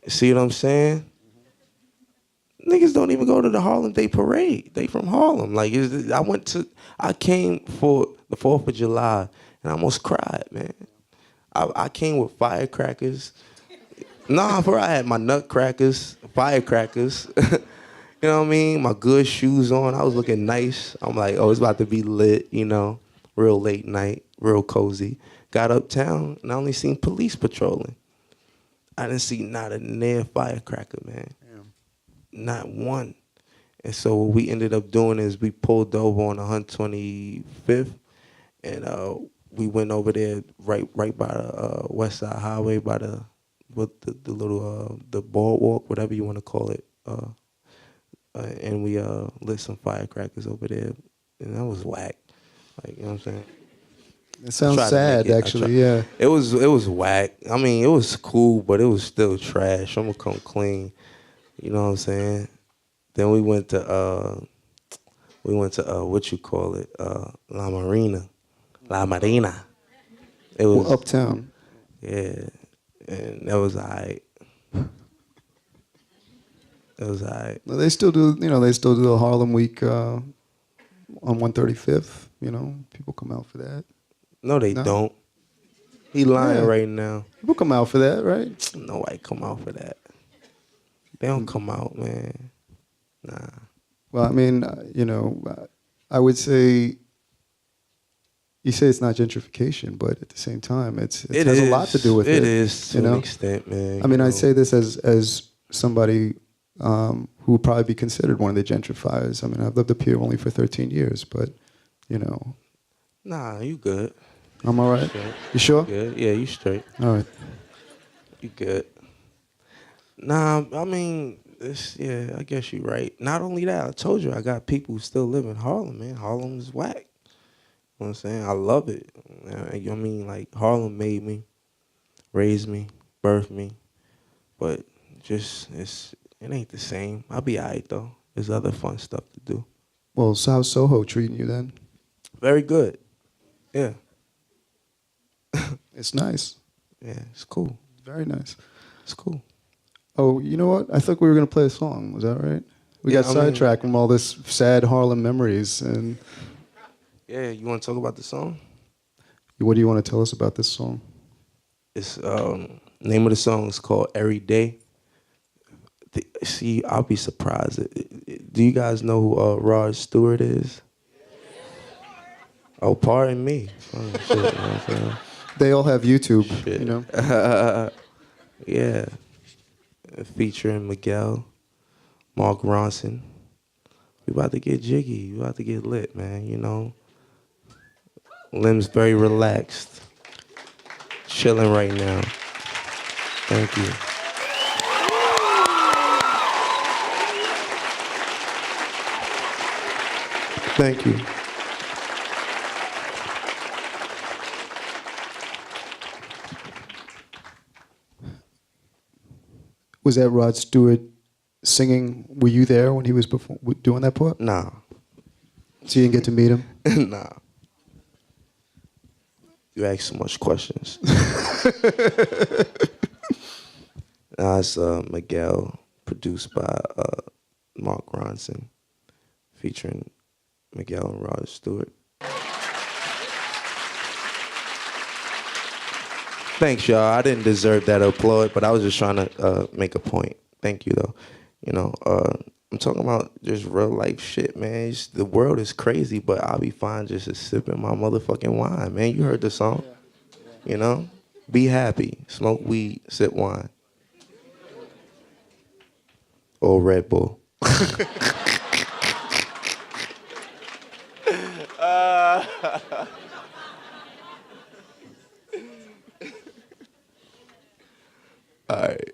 See what I'm saying? Niggas don't even go to the Harlem Day Parade. They from Harlem. Like, I came for the 4th of July, and I almost cried, man. I came with firecrackers. Nah, I had my nutcrackers, firecrackers. You know what I mean? My good shoes on. I was looking nice. I'm like, oh, it's about to be lit, real late night, real cozy. Got uptown, and I only seen police patrolling. I didn't see not a near firecracker, man. Damn. Not one. And so what we ended up doing is we pulled over on 125th, and we went over there right by the West Side Highway, by the little the boardwalk, whatever you want to call it. And we lit some firecrackers over there, and that was whack. Like, you know what I'm saying? It sounds Tried to sad, make it- I actually. tried- Yeah. It was whack. I mean, it was cool, but it was still trash. I'm gonna come clean. You know what I'm saying? Then we went to what you call it, La Marina. La Marina. It was Well, uptown. yeah, and that was alright. It was alright. They still do. They still do the Harlem Week on 135th. People come out for that. No, they No? don't. He lying Yeah. right now. People come out for that, right? Nobody come out for that. They don't come out, man. Nah. Well, I mean, I would say you say it's not gentrification, but at the same time, it has a lot to do with it. It is to you know? an extent, man. I mean, you I know. say this as somebody who would probably be considered one of the gentrifiers. I mean, I've lived up here only for 13 years, but Nah, you good. I'm all right. Straight. You sure? Good. Yeah, you straight. All right. You good. Nah, I mean, yeah, I guess you're right. Not only that, I told you I got people who still live in Harlem, man. Harlem is whack. You know what I'm saying? I love it. You know what I mean? Like, Harlem made me, raised me, birthed me. But it ain't the same. I'll be all right, though. There's other fun stuff to do. Well, so how's Soho treating you then? Very good. Yeah. It's nice. Yeah, it's cool. Very nice. It's cool. Oh, you know what? I thought we were going to play a song. Was that right? We Yeah, got I mean- sidetracked from all this sad Harlem memories. And Yeah, you want to talk about the song? what do you want to tell us about this song? It's name of the song is called Every Day. See, I'll be surprised. Do you guys know who Rod Stewart is? Oh, pardon me. Oh, shit, you know what I'm saying? They all have YouTube, Shit. you know? Yeah. Featuring Miguel, Mark Ronson. We about to get jiggy. We about to get lit, man, you know. Lim's very relaxed. Chilling right now. Thank you. Thank you. Was that Rod Stewart singing? Were you there when he was doing that part? Nah. So you didn't get to meet him? Nah. You ask so much questions. Nah, it's Miguel, produced by Mark Ronson, featuring Miguel and Rod Stewart. Thanks, y'all. I didn't deserve that applaud, but I was just trying to make a point. Thank you, though. You know, I'm talking about just real life shit, man. The world is crazy, but I'll be fine just sipping my motherfucking wine, man. You heard the song. You know? Be happy. Smoke weed, sip wine. Or Red Bull. All right.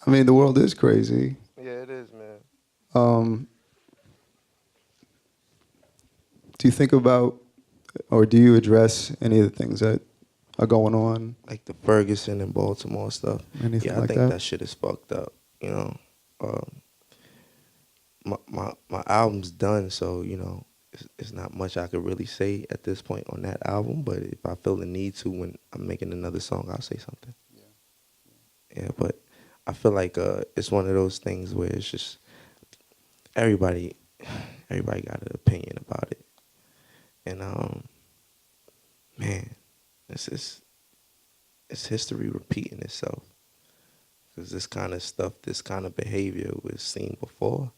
I mean, the world is crazy. Yeah, it is, man. Do you think about, or do you address any of the things that are going on? Like the Ferguson and Baltimore stuff. Anything Yeah, I like think that? that shit is fucked up. You know, my album's done, so you know, it's not much I could really say at this point on that album. But if I feel the need to when I'm making another song, I'll say something. Yeah, but I feel like it's one of those things where it's just everybody got an opinion about it, and man, it's history repeating itself. Because this kind of stuff, this kind of behavior was seen before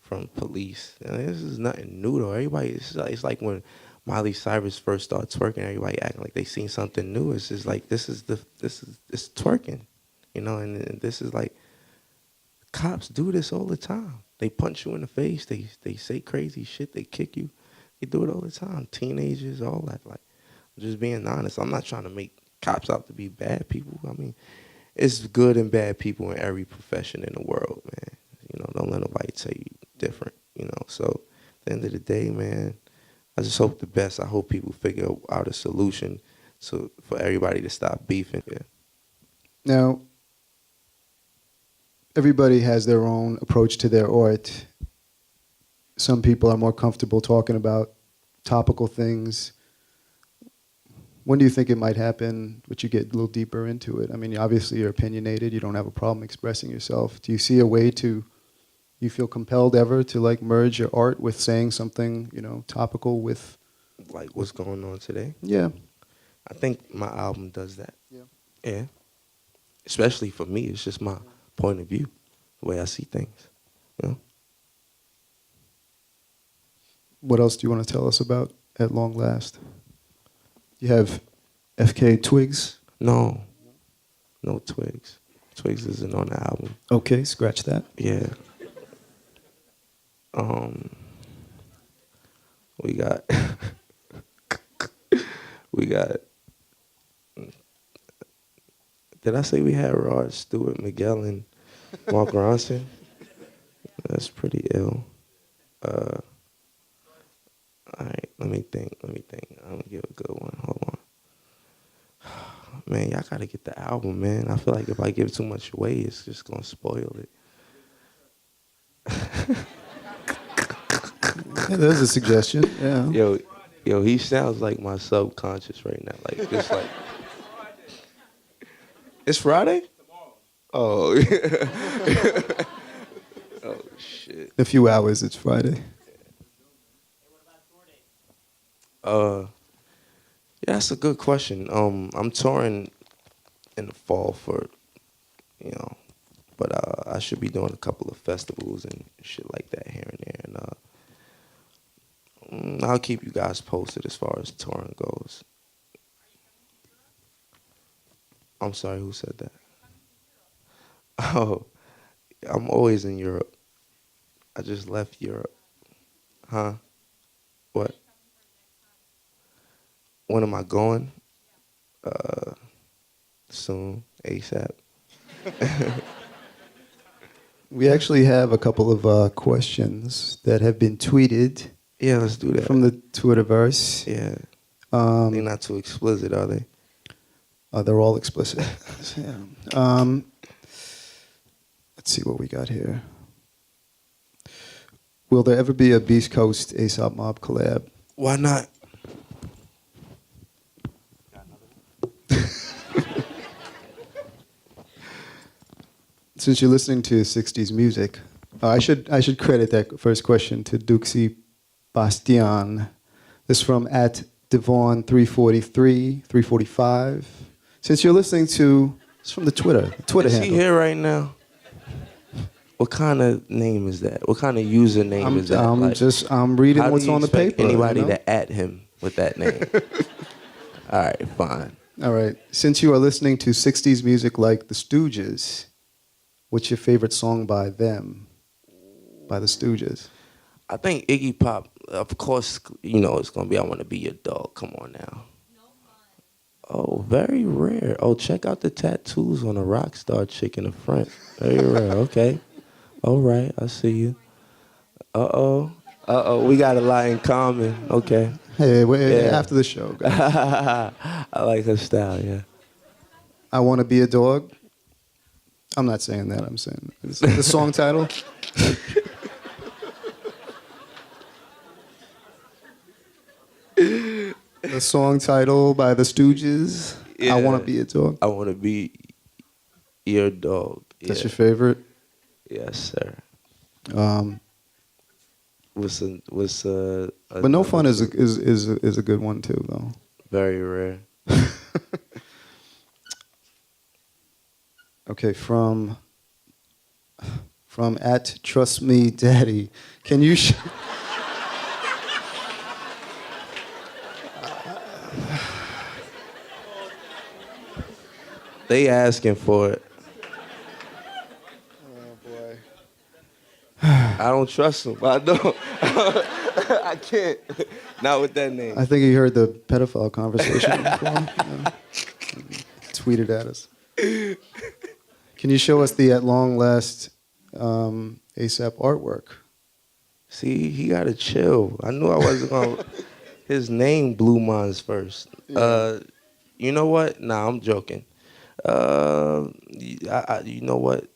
from police. And this is nothing new though. Everybody, it's like when Miley Cyrus first started twerking, everybody acting like they seen something new. It's just like, it's twerking, you know, and this is like cops do this all the time. They punch you in the face. They say crazy shit. They kick you. They do it all the time. Teenagers, all that. Like, I'm just being honest. I'm not trying to make cops out to be bad people. I mean, it's good and bad people in every profession in the world, man. You know, don't let nobody tell you different. You know, so at the end of the day, man, I just hope the best. I hope people figure out a solution so for everybody to stop beefing. Yeah. Now, everybody has their own approach to their art. Some people are more comfortable talking about topical things. When do you think it might happen, but you get a little deeper into it? I mean, obviously you're opinionated. You don't have a problem expressing yourself. Do you see a way to, you feel compelled ever to like merge your art with saying something, you know, topical with? Like what's going on today? Yeah. I think my album does that. Yeah. Yeah. Especially for me, it's just my point of view, the way I see things. You know? What else do you want to tell us about At Long Last? You have FK Twigs. No Twigs. Twigs isn't on the album. Okay, scratch that. Yeah. We got we got. Did I say we had Rod Stewart, Miguel, and Mark Ronson? That's pretty ill. All right, let me think. I'm gonna give a good one. Hold on. Man, y'all gotta get the album, man. I feel like if I give too much away, it's just gonna spoil it. Yeah, there's a suggestion. Yeah. Yo, he sounds like my subconscious right now. Like, just like. It's Friday? Tomorrow. Oh. Oh, shit. In a few hours, it's Friday. Yeah, that's a good question. I'm touring in the fall for, you know, but I should be doing a couple of festivals and shit like that here and there. And I'll keep you guys posted as far as touring goes. I'm sorry, who said that? Oh, I'm always in Europe. I just left Europe. Huh? What? When am I going? Soon, ASAP. We actually have a couple of questions that have been tweeted. Yeah, let's do that. From the Twitterverse. Yeah. They're not too explicit, are they? They're all explicit. Yeah. Let's see what we got here. Will there ever be a Beast Coast Aesop Mob collab? Why not? Since you're listening to 60s music, I should credit that first question to Duxie Bastian. This is from at Devon343, 345. Since you're listening to, it's from the Twitter Is handle. he here right now? What kind of name is that? What kind of username is that? I'm reading how do what's you on the expect paper. Anybody you know? to at him with that name? All right, fine. All right. Since you are listening to 60s music like the Stooges, what's your favorite song by them? By the Stooges? I think Iggy Pop, of course, you know it's going to be I Want to Be Your Dog. Come on now. Oh, very rare. Oh, check out the tattoos on a rock star chick in the front. Very rare. Okay. All right. I see you. Uh-oh. We got a lot in common. Okay. Hey, Yeah. after the show, guys. I like her style, yeah. I Want to Be a Dog. I'm not saying that. I'm saying the song title. The song title by the Stooges. Yeah. I Want to Be a Dog. I Want to Be Your Dog. That's Yeah. your favorite. Yes, sir. But No Fun is a good one too, though. very rare. Okay, from at Trust Me Daddy. Can you They asking for it. Oh boy. I don't trust him. I don't. I can't. Not with that name. I think he heard the pedophile conversation before. Tweeted at us. Can you show us the at long last ASAP artwork? See, he gotta chill. I knew I wasn't gonna. His name blew mine first. You know what? Nah, I'm joking. You know what?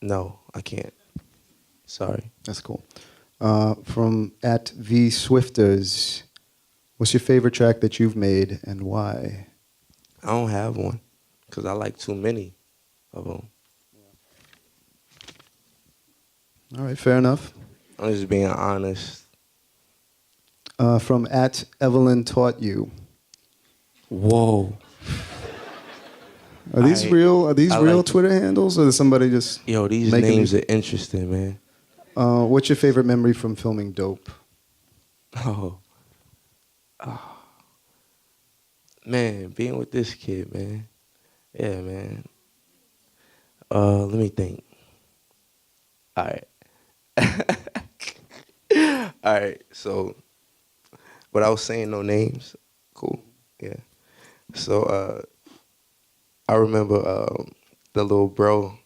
No, I can't. Sorry. That's cool. From at V Swifters, what's your favorite track that you've made and why? I don't have one because I like too many of them. All right, fair enough. I'm just being honest. From at Evelyn Taught You. Whoa. Are these real? Are these I real like Twitter handles, or is somebody just? Yo, these making names these? are interesting, man. What's your favorite memory from filming Dope? Oh. Man, being with this kid, man. Yeah, man. Let me think. All right. All right, so but I was saying no names. Cool. Yeah. So I remember the little bro.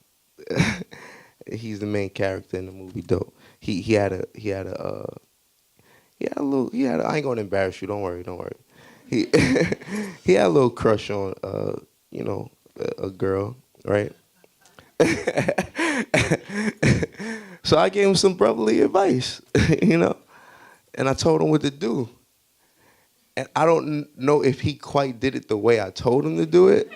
He's the main character in the movie Dope. He had a I ain't gonna embarrass you, don't worry. He he had a little crush on a girl, right? So I gave him some brotherly advice, and I told him what to do. And I don't know if he quite did it the way I told him to do it.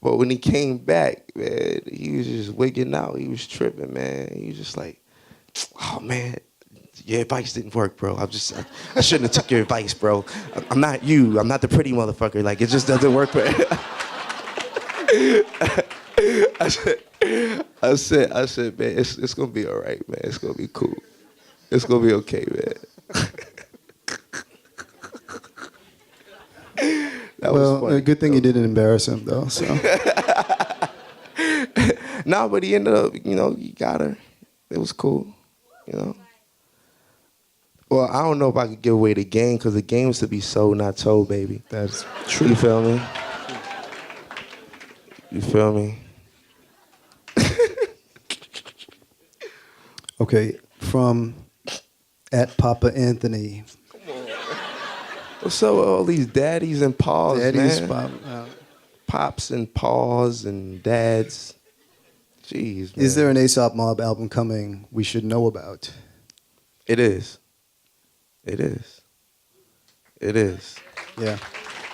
But when he came back, man, he was just wigging out. He was tripping, man. He was just like, oh, man, your advice didn't work, bro. I shouldn't have took your advice, bro. I'm not you. I'm not the pretty motherfucker. Like, it just doesn't work. I said, man, it's going to be all right, man. It's going to be cool. It's going to be okay, man. Well, a good thing you didn't embarrass him, though. So. No, but he ended up, he got her. It was cool, Well, I don't know if I could give away the game because the game is to be sold, not told, baby. That's true. You feel me? You feel me? Okay, from at Papa Anthony. What's up with all these daddies and paws, Daddy's man? Pops and paws and dads. Jeez, man. Is there an Aesop Mob album coming we should know about? It is. It is. It is. Yeah.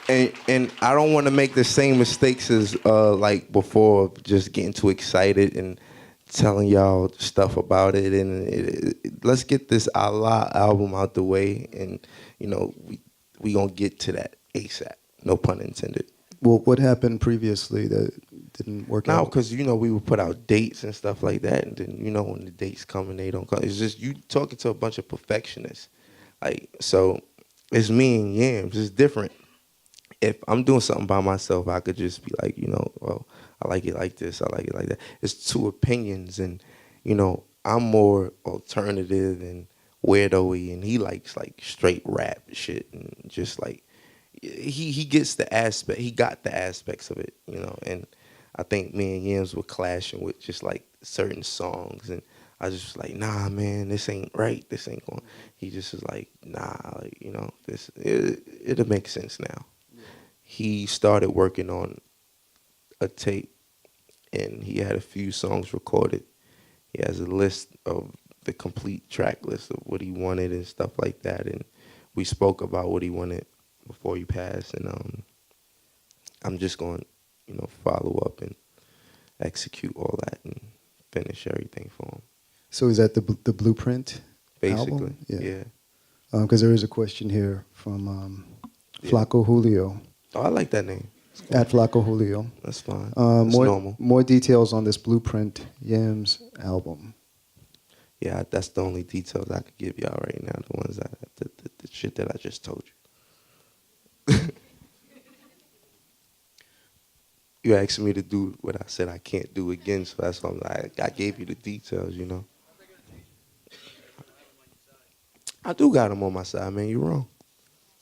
And I don't want to make the same mistakes as like before, just getting too excited and telling y'all stuff about it. And let's get this Allah album out the way, and we gonna get to that ASAP. No pun intended. Well, what happened previously that didn't work Now, out? because we would put out dates and stuff like that, and then when the dates come and they don't come, it's just you talking to a bunch of perfectionists. Like, so it's me and Yams. It's different. If I'm doing something by myself, I could just be like, well, I like it like this, I like it like that. It's two opinions, and I'm more alternative and weirdo-y, and he likes like straight rap shit, and just like he gets the aspect, he got the aspects of it, and I think me and Yams were clashing with just like certain songs, and I just was like, nah, man, this ain't right, this ain't going. He just was like, nah, like, this it'll make sense now. Yeah. He started working on a tape, and he had a few songs recorded. He has a list of the complete track list of what he wanted and stuff like that, and we spoke about what he wanted before he passed, and I'm just going to follow up and execute all that and finish everything for him. So is that the Blueprint Basically, album? yeah. Because there is a question here from Flaco Julio. Oh, I like that name. Cool. At Flaco Julio. That's fine. That's normal. More details on this Blueprint Yams album. Yeah, that's the only details I could give y'all right now. The ones the shit that I just told you. you asked me to do what I said I can't do again, so that's why I'm like, I gave you the details, you know. I do got him on my side, man. You're wrong.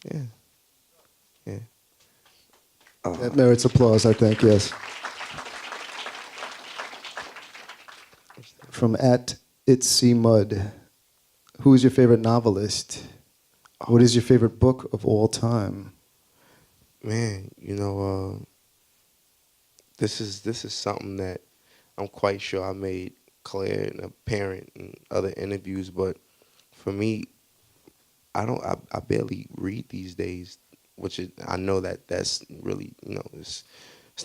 Yeah, yeah. That merits applause, I think, yes. From at Itsy Mud. Who is your favorite novelist? What is your favorite book of all time? Man, you know, this is something that I'm quite sure I made clear and apparent in other interviews, but for me, I barely read these days, which is, I know that's really, you know, it's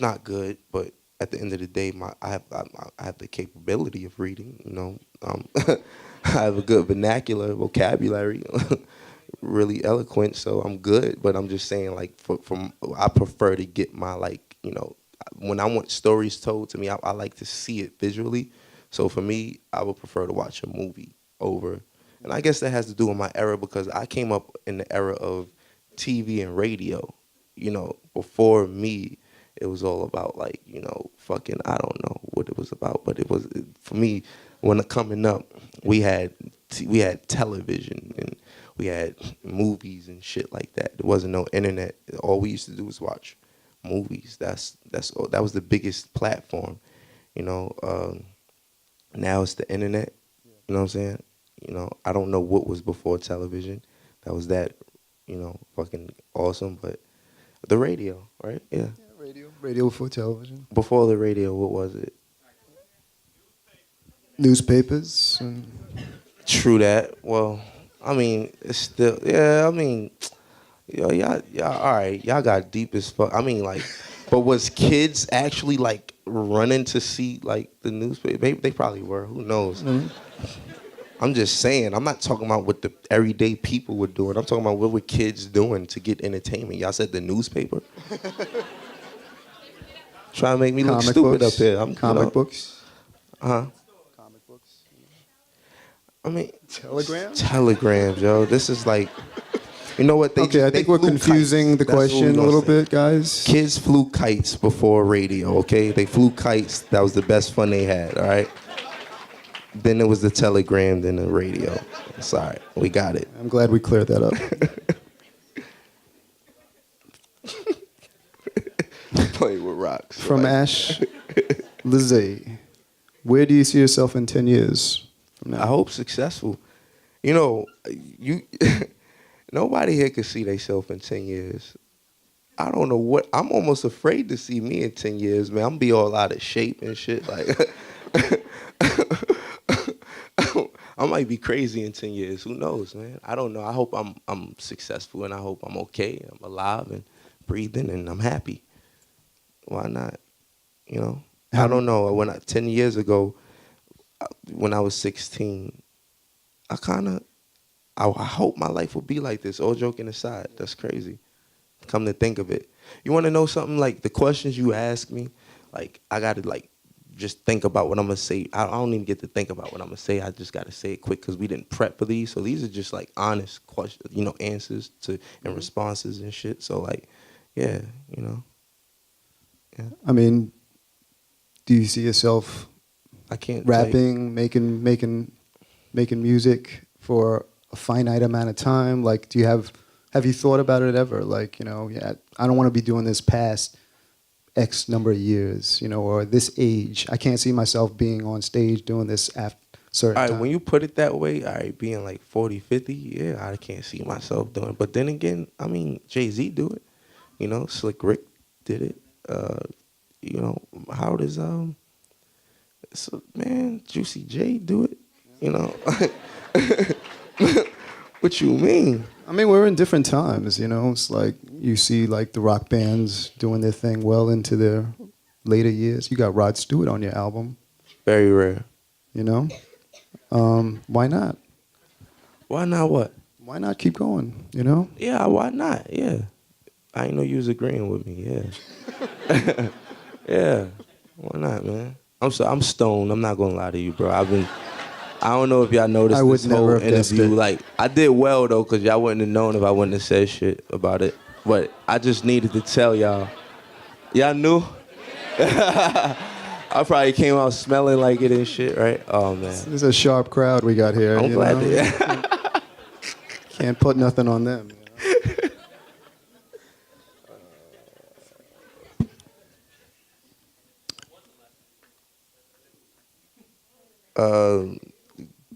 not good, but at the end of the day, I have the capability of reading, you know. I have a good vernacular, vocabulary, really eloquent, so I'm good, but I'm just saying, like, I prefer to get my, like, you know, when I want stories told to me, I like to see it visually. So for me, I would prefer to watch a movie over. And I guess that has to do with my era because I came up in the era of TV and radio. You know, before me, it was all about, like, you know, fucking, I don't know what it was about, but it was, for me, when coming up, we had television and we had movies and shit like that. There wasn't no internet. All we used to do was watch movies. That was the biggest platform, you know. Now it's the internet. You know what I'm saying? You know, I don't know what was before television. That was that, you know, fucking awesome. But the radio, right? Yeah. Radio before television. Before the radio, what was it? Newspapers. And True that. Well, I mean, it's still, yeah, I mean, y'all, all right, y'all got deep as fuck. I mean, like, but was kids actually, like, running to see, like, the newspaper? They probably were. Who knows? Mm-hmm. I'm just saying. I'm not talking about what the everyday people were doing. I'm talking about what were kids doing to get entertainment. Y'all said the newspaper? Trying to make me look comic stupid books, up here. Comic books. Uh-huh. Comic books. I mean, Telegrams? Telegrams, yo. This is like, you know what? I think we're confusing the question a little bit, guys. Kids flew kites before radio, okay? They flew kites. That was the best fun they had, all right? Then it was the telegram, then the radio. Sorry, we got it. I'm glad we cleared that up. Playing with rocks. From right? Ash Lizzie, where do you see yourself in 10 years from now? I hope successful. You know, nobody here could see themselves in 10 years. I don't know what, I'm almost afraid to see me in 10 years, man. I'm gonna be all out of shape and shit. Like, I might be crazy in 10 years. Who knows, man? I don't know. I hope I'm successful and I hope I'm okay. I'm alive and breathing and I'm happy. Why not? You know? I don't know. 10 years ago, when I was 16, I hope my life would be like this. All joking aside, that's crazy. Come to think of it. You want to know something? Like, the questions you ask me, like, I got to, like, just think about what I'm going to say. I don't even get to think about what I'm going to say. I just got to say it quick because we didn't prep for these. So these are just, like, honest questions, you know, answers to and responses and shit. So, like, yeah, you know. Yeah. I mean, do you see yourself I can't rapping, making music for a finite amount of time? Like, have you thought about it ever? Like, you know, yeah, I don't want to be doing this past X number of years, you know, or this age. I can't see myself being on stage doing this after certain all right, time. when you put it that way, all right, being like 40, 50, yeah, I can't see myself doing it. But then again, I mean, Jay-Z do it. You know, Slick Rick did it. You know, how does so, man, Juicy J do it? You know, what you mean? I mean, we're in different times, you know. It's like you see like the rock bands doing their thing well into their later years. You got Rod Stewart on your album. Very rare. You know? Why not? Why not what? Why not keep going, you know? Yeah, why not? Yeah. I didn't know you was agreeing with me, yeah. Yeah. Why not, man? I'm stoned. I'm not gonna lie to you, bro. I don't know if y'all noticed this whole interview. Like, I did well though, cause y'all wouldn't have known if I wouldn't have said shit about it. But I just needed to tell y'all. Y'all knew? I probably came out smelling like it and shit, right? Oh man, This is a sharp crowd we got here. I'm you glad know? that. Can't put nothing on them.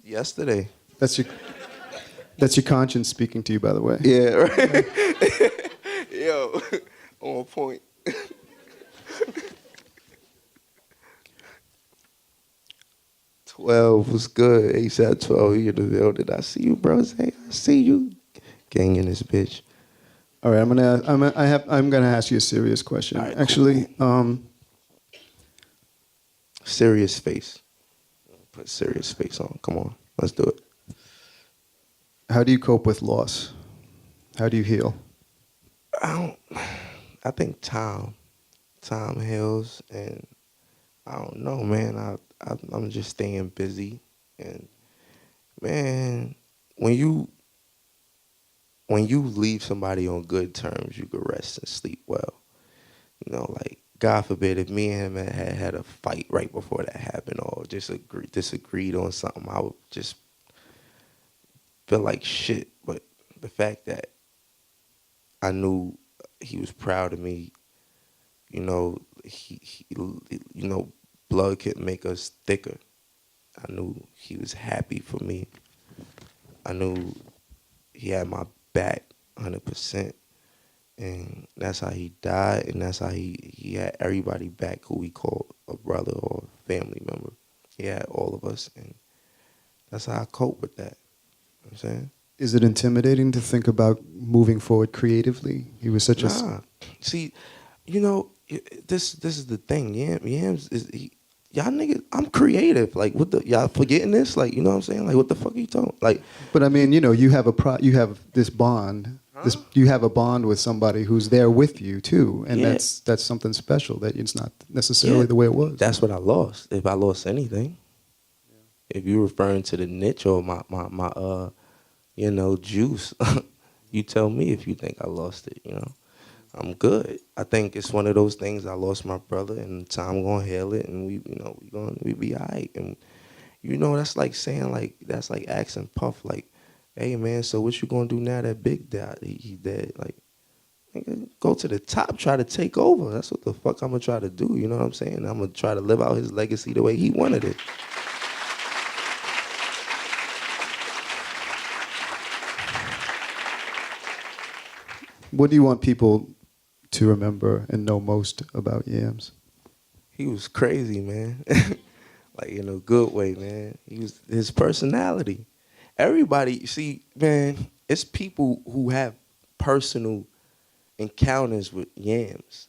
Yesterday. That's your conscience speaking to you, by the way. Yeah, right. Yo, on point. 12 was good. ASAP 12, you in the building. I see you, bro. Say, I see you. Gang in this bitch. All right, I'm gonna ask you a serious question. All right, cool, Actually, Serious face. Put serious face on. Come on, let's do it. how do you cope with loss? How do you heal? I think time heals, and I don't know, man. I'm just staying busy, and man, when you leave somebody on good terms, you can rest and sleep well. You know, like God forbid if me and him had a fight right before that happened, or just disagreed on something, I would just feel like shit. But the fact that I knew he was proud of me, you know, blood could make us thicker. I knew he was happy for me. I knew he had my back 100%. And that's how he died, and that's how he had everybody back who we called a brother or a family member. He had all of us, and that's how I cope with that. You know what I'm saying? Is it intimidating to think about moving forward creatively? He was such a Nah. See, you know, this is the thing. Yams y'all niggas, I'm creative. Like, what the, y'all forgetting this? Like, you know what I'm saying? Like, what the fuck are you talking? Like, But I mean, you have you have this bond. You have a bond with somebody who's there with you too, and Yeah. that's something special. That it's not necessarily yeah, the way it was. that's what I lost. If I lost anything, if you're referring to the niche or my juice, you tell me if you think I lost it. You know, I'm good. I think it's one of those things. I lost my brother, and time gonna heal it, and we be alright. And that's like saying, like, that's like asking Puff, like, hey man, so what you gonna do now that Big died? He dead. Like, nigga, go to the top, try to take over. That's what the fuck I'm gonna try to do. You know what I'm saying? I'm gonna try to live out his legacy the way he wanted it. What do you want people to remember and know most about Yams? He was crazy, man. Like, in a good way, man. His personality. Everybody, see, man, it's people who have personal encounters with Yams.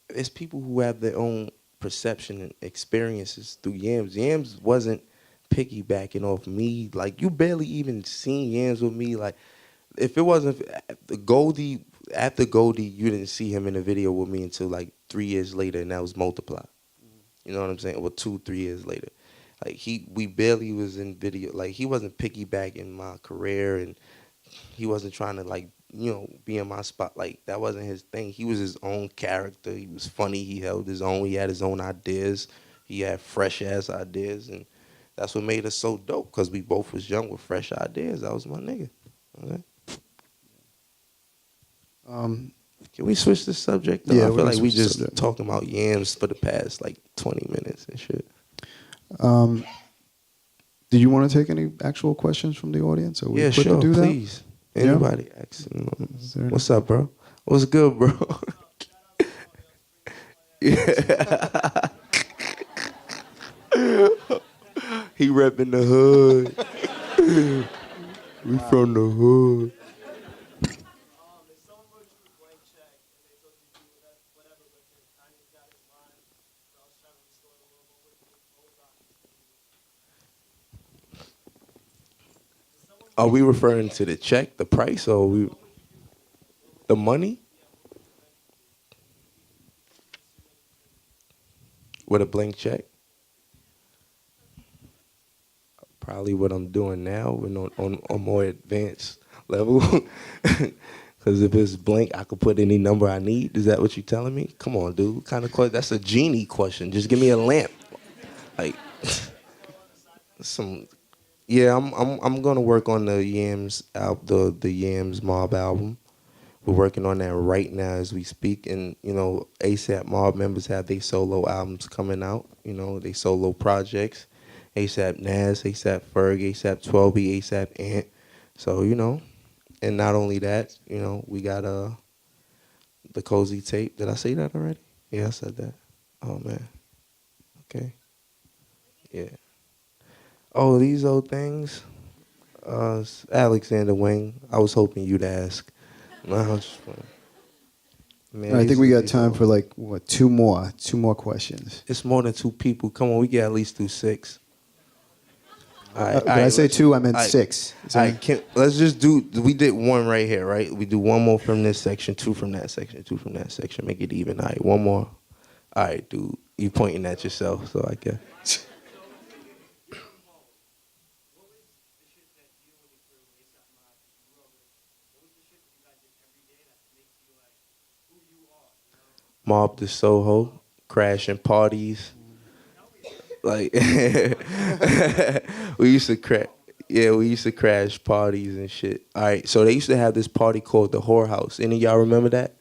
It's people who have their own perception and experiences through Yams. Yams wasn't piggybacking off me. Like, you barely even seen Yams with me. Like, if it wasn't after Goldie, you didn't see him in a video with me until like 3 years later, and that was Multiply. You know what I'm saying? Or 2-3 years later. Like, we barely was in video. Like, he wasn't piggybacking my career, and he wasn't trying to, like, be in my spot. Like, that wasn't his thing. He was his own character. He was funny. He held his own. He had his own ideas. He had fresh ass ideas, and that's what made us so dope. Cause we both was young with fresh ideas. That was my nigga. Okay? Can we switch the subject? Though? Yeah, I we feel can like we switch the just subject. talking about Yams for the past like 20 minutes and shit. Do you want to take any actual questions from the audience? Are we Yeah, quick sure, to do please. Yeah? Anybody ask? Is there What's up, bro? What's good, bro? Yeah. He repping the hood. We from the hood. Are we referring to the check, the price, or the money? With a blank check? Probably what I'm doing now, when on a more advanced level. Because if it's blank, I could put any number I need. Is that what you're telling me? Come on, dude. What kind of question? That's a genie question. Just give me a lamp. Like some. Yeah, I'm gonna work on the Yams the Yams Mob album. We're working on that right now as we speak, and ASAP Mob members have their solo albums coming out. They solo projects. ASAP Nas, ASAP Ferg, ASAP 12B, ASAP Ant. So and not only that, we got the Cozy Tape. Did I say that already? Yeah, I said that. Oh man. Okay. Yeah. Oh, these old things. Alexander Wang. I was hoping you'd ask. No, I was just playing. Man, I think we got time old. for like what, two more questions. It's more than 2 people. Come on, we get at least do 6. All right, Did I say 2? I meant all right, 6. All right, let's just do. We did 1 right here, right? We do 1 more from this section, 2 from that section, 2 from that section. Make it even. All right, 1 more. All right, dude. You pointing at yourself, so I guess. Mob to Soho, crashing parties. Like we used to crash. Yeah, we used to crash parties and shit. All right, so they used to have this party called the Whorehouse. Any of y'all remember that?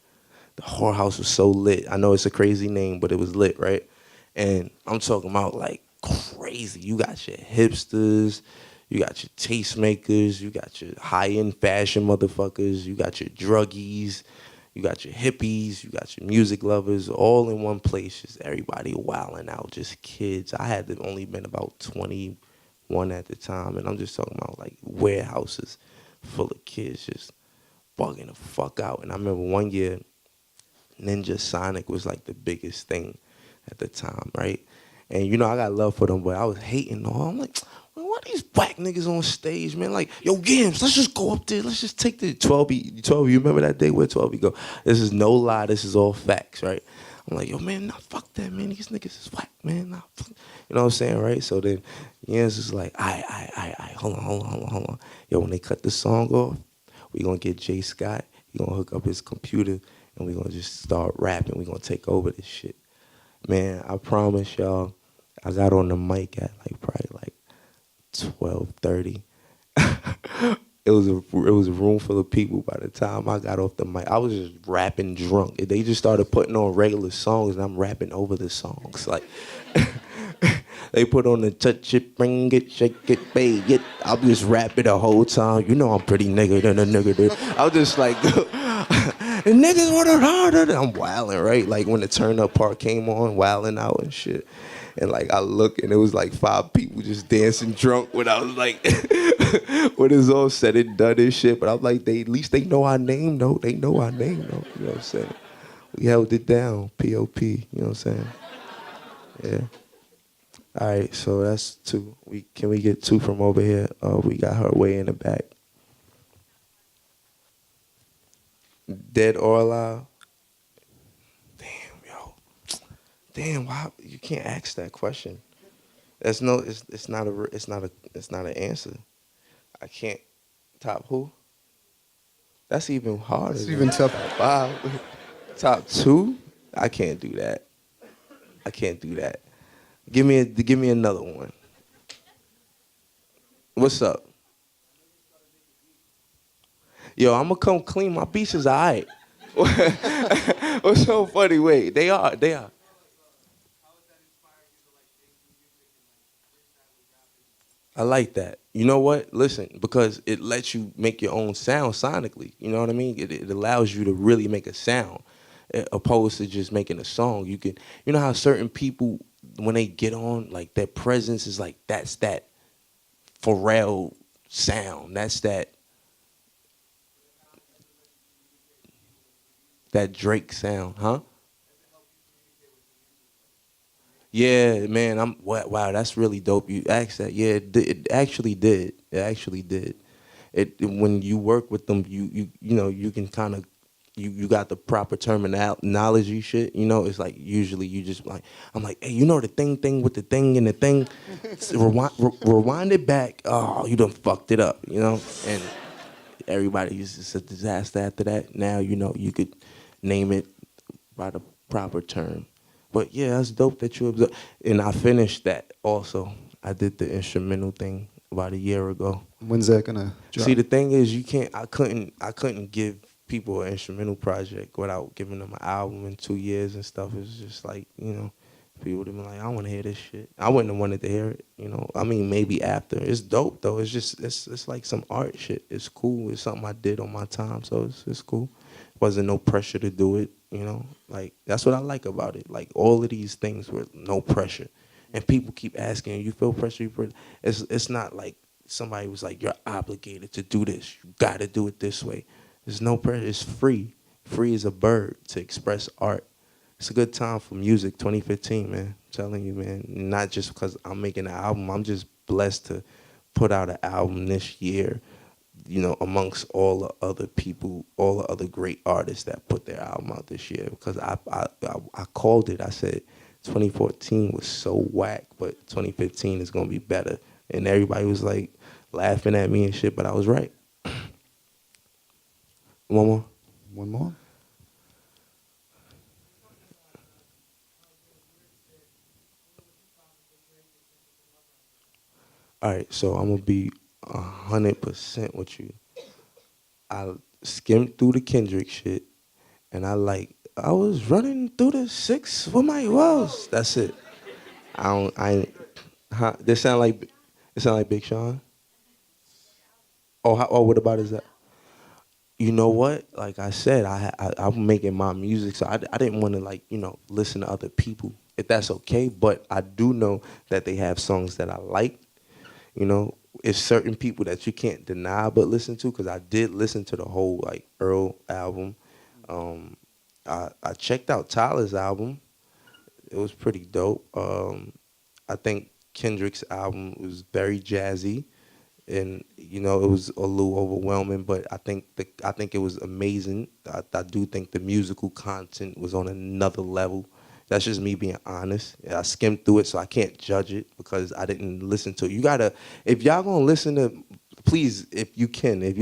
The Whorehouse was so lit. I know it's a crazy name, but it was lit, right? And I'm talking about like crazy. You got your hipsters, you got your tastemakers, you got your high-end fashion motherfuckers, you got your druggies, you got your hippies, you got your music lovers, all in one place. Just everybody wilding out, just kids. I had only been about 21 at the time, and I'm just talking about like warehouses full of kids just bugging the fuck out. And I remember one year, Ninja Sonic was like the biggest thing at the time, right? And I got love for them, but I was hating on. I'm like, man, why these black niggas on stage, man? Like, yo, Gims, let's just go up there. Let's just take the 12B. 12B, you remember that day where 12B go? This is no lie. This is all facts, right? I'm like, yo, man, nah, fuck that, man. These niggas is whack, man. Nah, fuck. You know what I'm saying, right? So then Yams is like, I, hold on. Yo, when they cut the song off, we gonna get Jay Scott. He gonna hook up his computer, and we gonna just start rapping. We gonna take over this shit. Man, I promise y'all, I got on the mic at probably 12:30. It was a room full of people by the time I got off the mic. I was just rapping drunk. They just started putting on regular songs, and I'm rapping over the songs. Like they put on the touch it, bring it, shake it, bang it. I'll just rapping the whole time. I'm pretty nigga than a nigga, dude. I was just like, and niggas want it harder. I'm wilding, right? Like when the turn up part came on, wilding out and shit. And I look, and it was 5 people just dancing drunk when I was like, when it's all said and done and shit. But I'm like, at least they know our name, though. They know our name, though. You know what I'm saying? We held it down, P.O.P. You know what I'm saying? Yeah. All right, so that's 2. Can we get 2 from over here? We got her way in the back. Dead or alive? Damn, why you can't ask that question? It's not an answer. I can't. Top who? That's even harder. It's even tougher. Wow. Top 2? I can't do that. Give me another one. What's up? Yo, I'm gonna come clean. My beats is alright. What's so funny? Wait, they are. I like that. You know what? Listen, because it lets you make your own sound sonically. You know what I mean? It allows you to really make a sound, opposed to just making a song. You know how certain people, when they get on, their presence is that's that Pharrell sound. That's that Drake sound, huh? Yeah, man, wow, that's really dope. You asked that. Yeah, it actually did. It when you work with them, you can kind of you got the proper terminology shit. It's usually you just I'm like, hey, the thing with the thing and the thing, rewind it back. Oh, you done fucked it up, and everybody's just a disaster after that. Now you know you could name it by the proper term. But yeah, that's dope that you observed. And I finished that also. I did the instrumental thing about a year ago. When's that gonna drop? See, the thing is, you can't. I couldn't give people an instrumental project without giving them an album in 2 years and stuff. It's just like people would have been like, I want to hear this shit. I wouldn't have wanted to hear it. I mean, maybe after. It's dope though. It's just it's like some art shit. It's cool. It's something I did on my time, so it's cool. Wasn't no pressure to do it. Like that's what I like about it. Like all of these things were no pressure, and people keep asking, you feel pressure? It's not like somebody was like, you're obligated to do this. You got to do it this way. There's no pressure. It's free. Free as a bird to express art. It's a good time for music, 2015, man. I'm telling you, man. Not just because I'm making an album. I'm just blessed to put out an album this year, amongst all the other people, all the other great artists that put their album out this year. Because I called it. I said 2014 was so whack, but 2015 is going to be better. And everybody was like laughing at me and shit, but I was right. One more? One more. All right, so I'm gonna be 100% with you. I skimmed through the Kendrick shit, and I was running through the six with my woes. That's it. I don't. I. Huh? It sound like Big Sean. Oh, what about is that? You know what? Like I said, I'm making my music, so I didn't want to listen to other people. If that's okay, but I do know that they have songs that I like. It's certain people that you can't deny but listen to, because I did listen to the whole Earl album. I checked out Tyler's album. It was pretty dope. I think Kendrick's album was very jazzy, and it was a little overwhelming, but I think it was amazing. I do think the musical content was on another level. That's just me being honest. I skimmed through it, so I can't judge it because I didn't listen to it. You gotta, if y'all gonna listen to, please, if you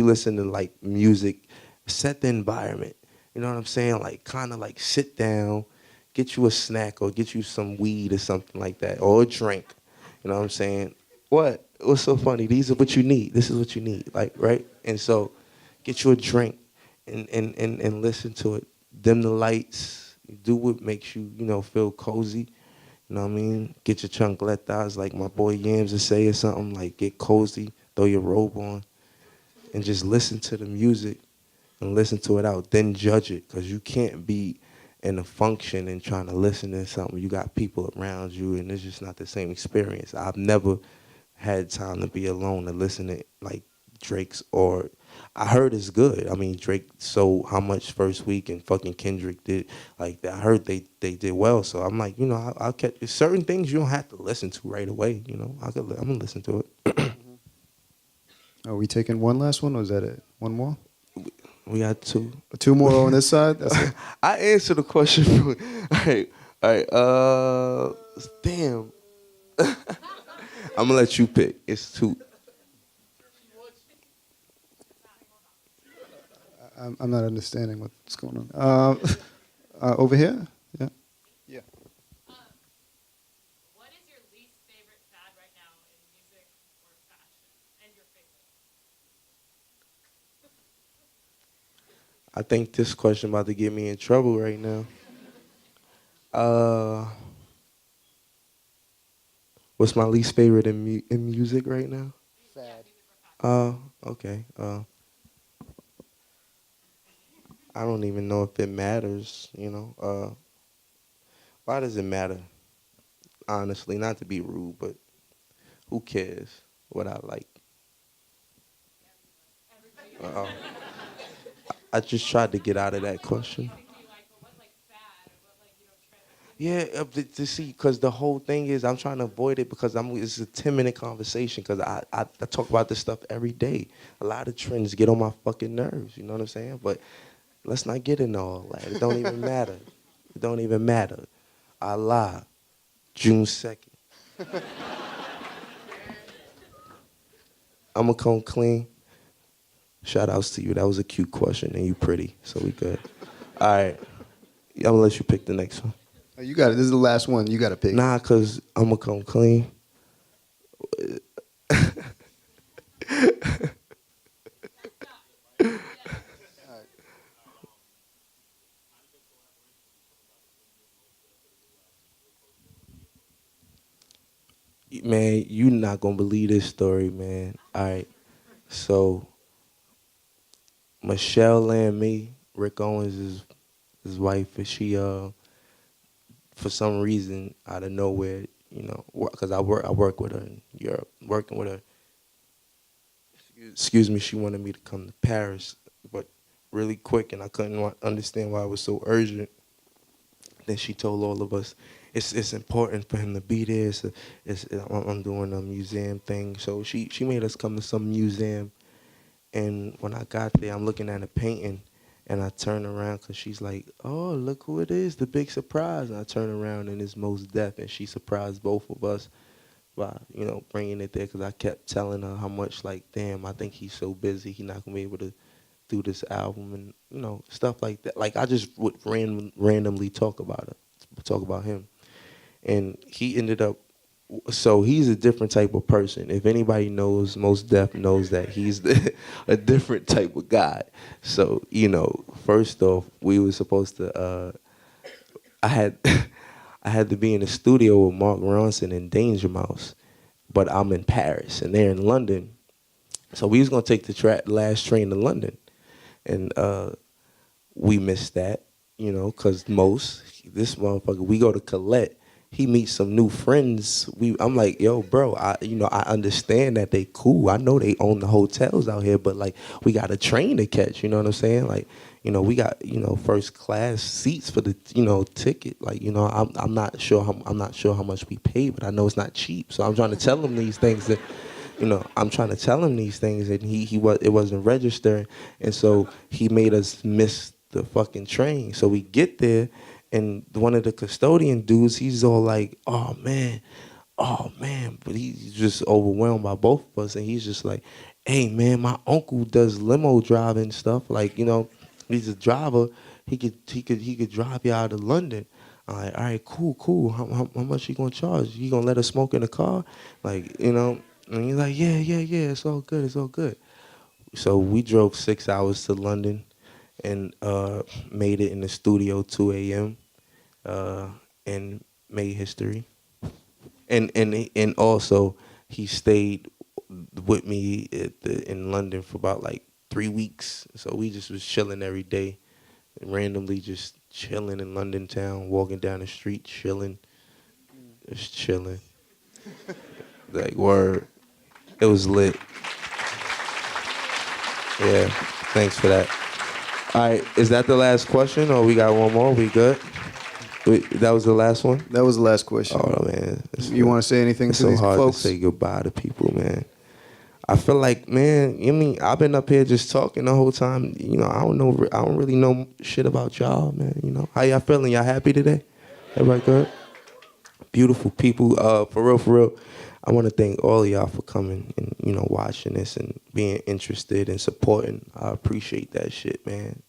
listen to music, set the environment. You know what I'm saying? Kind of sit down, get you a snack or get you some weed or something like that, or a drink. You know what I'm saying? What's so funny? These are what you need. This is what you need, right? And so, get you a drink and listen to it. Dim the lights. Do what makes you, feel cozy. You know what I mean? Get your chancletas, like my boy Yams would say, or something. Get cozy, throw your robe on, and just listen to the music and listen to it out. Then judge it, because you can't be in a function and trying to listen to something. You got people around you, and it's just not the same experience. I've never had time to be alone and listen to Drake's, or I heard it's good. I mean, Drake sold how much first week, and fucking Kendrick did I heard they did well. So I'm like, I'll catch certain things you don't have to listen to right away. I'm gonna listen to it. Are we taking one last one, or is that it? One more? We got two. Two more on this side? That's it. I answered the question. All right. Damn. I'm gonna let you pick. It's two. I'm not understanding what's going on. Over here? Yeah. Yeah. What is your least favorite fad right now in music or fashion, and your favorite? I think this question about to get me in trouble right now. What's my least favorite in music right now? Fad. Okay. I don't even know if it matters, why does it matter? Honestly, not to be rude, but who cares what I like? Uh, I just tried to get out of that question. Yeah, to see, because the whole thing is I'm trying to avoid it because it's a 10-minute conversation because I talk about this stuff every day. A lot of trends get on my fucking nerves, you know what I'm saying? But let's not get into all that. It don't even matter. It don't even matter. Allah, June 2nd. I'm going to come clean. Shout outs to you. That was a cute question, and you pretty, so we good. All right, I'm gonna let you pick the next one. You got it. This is the last one. You got to pick. Nah, cause I'm gonna come clean. Man, you not gonna believe this story, man. All right, so Michelle and me, Rick Owens is his wife, and she for some reason out of nowhere, you know, because I work with her in Europe, working with her. Excuse me, she wanted me to come to Paris, but really quick, and I couldn't understand why it was so urgent. Then she told all of us, it's important for him to be there. I'm doing a museum thing, so she made us come to some museum. And when I got there, I'm looking at a painting, and I turn around because she's like, "Oh, look who it is, the big surprise." And I turn around, and it's Mos Def, and she surprised both of us by, you know, bringing it there because I kept telling her how much, like, damn, I think he's so busy, he's not going to be able to do this album and, you know, stuff like that. Like, I just would randomly talk about him. And he ended up, so he's a different type of person. If anybody knows, Mos Def knows that he's a different type of guy. So, you know, first off, we were supposed to, I had I had to be in the studio with Mark Ronson and Danger Mouse, but I'm in Paris and they're in London. So we was gonna take the last train to London, and we missed that, you know, cause this motherfucker, we go to Colette. He meets some new friends. I'm like, yo, bro, I understand that they cool. I know they own the hotels out here, but like, we got a train to catch. You know what I'm saying? Like, you know, we got, you know, first class seats for the, you know, ticket. Like, you know, I'm not sure how much we paid, but I know it's not cheap. So I'm trying to tell him these things that, you know, I'm trying to tell him these things, and it wasn't registering, and so he made us miss the fucking train. So we get there, and one of the custodian dudes, he's all like, oh man, but he's just overwhelmed by both of us, and he's just like, hey man, my uncle does limo driving stuff, like, you know, he's a driver, he could drive you out of London. I'm like, all right, cool. How much he gonna charge? He gonna let us smoke in the car? Like, you know, and he's like, yeah, it's all good. So we drove 6 hours to London and made it in the studio 2 a.m. And made history. And also he stayed with me in London for about like 3 weeks. So we just was chilling every day, randomly just chilling in London town, walking down the street, just chilling. Like, word. It was lit. Yeah, thanks for that. All right, is that the last question, or we got one more? We good? That was the last one? That was the last question. Oh, man. You want to say anything It's to so these hard folks? to say goodbye to people, man. I feel like, man, I mean, I've been up here just talking the whole time. You know, I don't really know shit about y'all, man. You know, how y'all feeling? Y'all happy today? Everybody good? Beautiful people. For real. I want to thank all of y'all for coming and, you know, watching this and being interested and supporting. I appreciate that shit, man.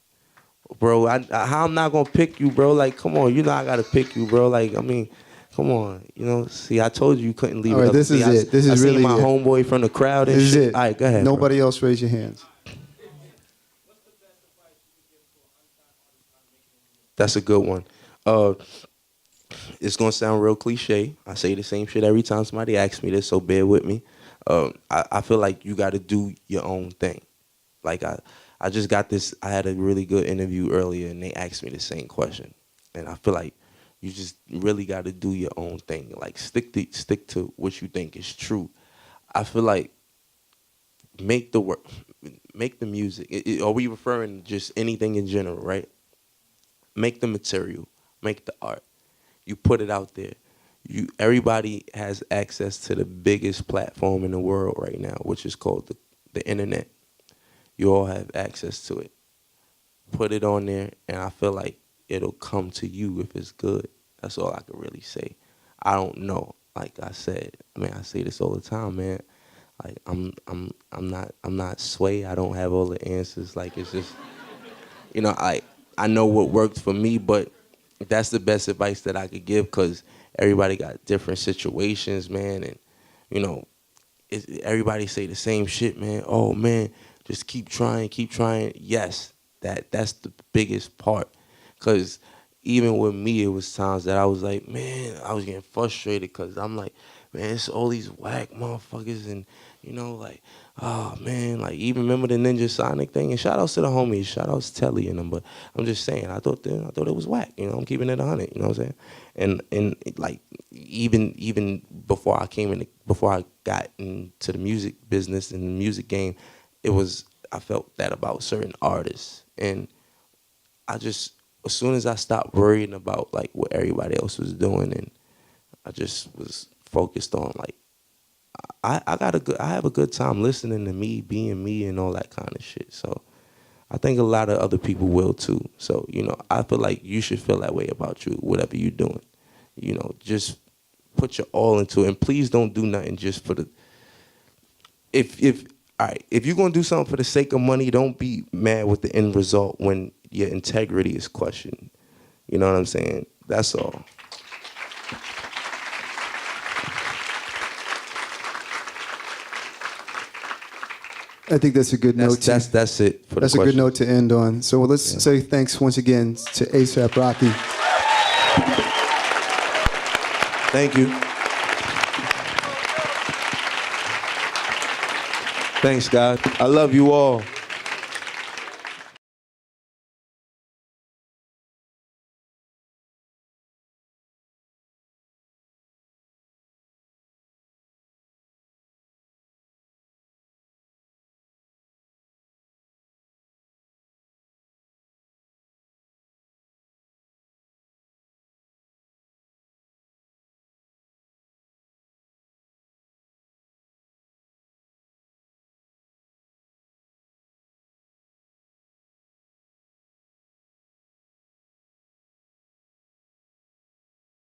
Bro, how I'm not gonna pick you, bro? Like, come on, you know I gotta pick you, bro. Like, I mean, come on, you know. See, I told you couldn't leave All it right, up this to me. is it. This I is seen really my it. homeboy from the crowd and This is shit. it. All right, go ahead. Nobody else raise your hands. That's a good one. It's gonna sound real cliche. I say the same shit every time somebody asks me this, so bear with me. I feel like you got to do your own thing. Like I just got this. I had a really good interview earlier, and they asked me the same question, and I feel like you just really got to do your own thing. Like stick to what you think is true. I feel like make the work, make the music. Are we referring to just anything in general, right? Make the material, make the art. You put it out there. Everybody has access to the biggest platform in the world right now, which is called the internet. You all have access to it. Put it on there, and I feel like it'll come to you if it's good. That's all I can really say. I don't know. Like I said, I mean, I say this all the time, man. Like I'm not Sway. I don't have all the answers. Like it's just, you know, I know what worked for me, but that's the best advice that I could give because everybody got different situations, man, and you know, everybody say the same shit, man. Oh man, just keep trying, keep trying. Yes, that's the biggest part, cause even with me, it was times that I was like, man, I was getting frustrated because I'm like, man, it's all these whack motherfuckers, and you know, like, oh man, like even remember the Ninja Sonic thing, and shout outs to the homies, shout outs to Telly and them, but I'm just saying, I thought it was whack, you know, I'm keeping it 100, you know what I'm saying, and like even before I got into the music business and the music game, I felt that about certain artists, and I just as soon as I stopped worrying about like what everybody else was doing, and I just was focused on like I have a good time listening to me, being me, and all that kind of shit. So I think a lot of other people will too. So you know, I feel like you should feel that way about you, whatever you're doing. You know, just put your all into it, and please don't do nothing just for the. If all right, if you're gonna do something for the sake of money, don't be mad with the end result when your integrity is questioned. You know what I'm saying? That's all. I think that's a good note. That's it for the That's a good question. note to end on. So let's say thanks once again to ASAP Rocky. Thank you. Thanks, God. I love you all.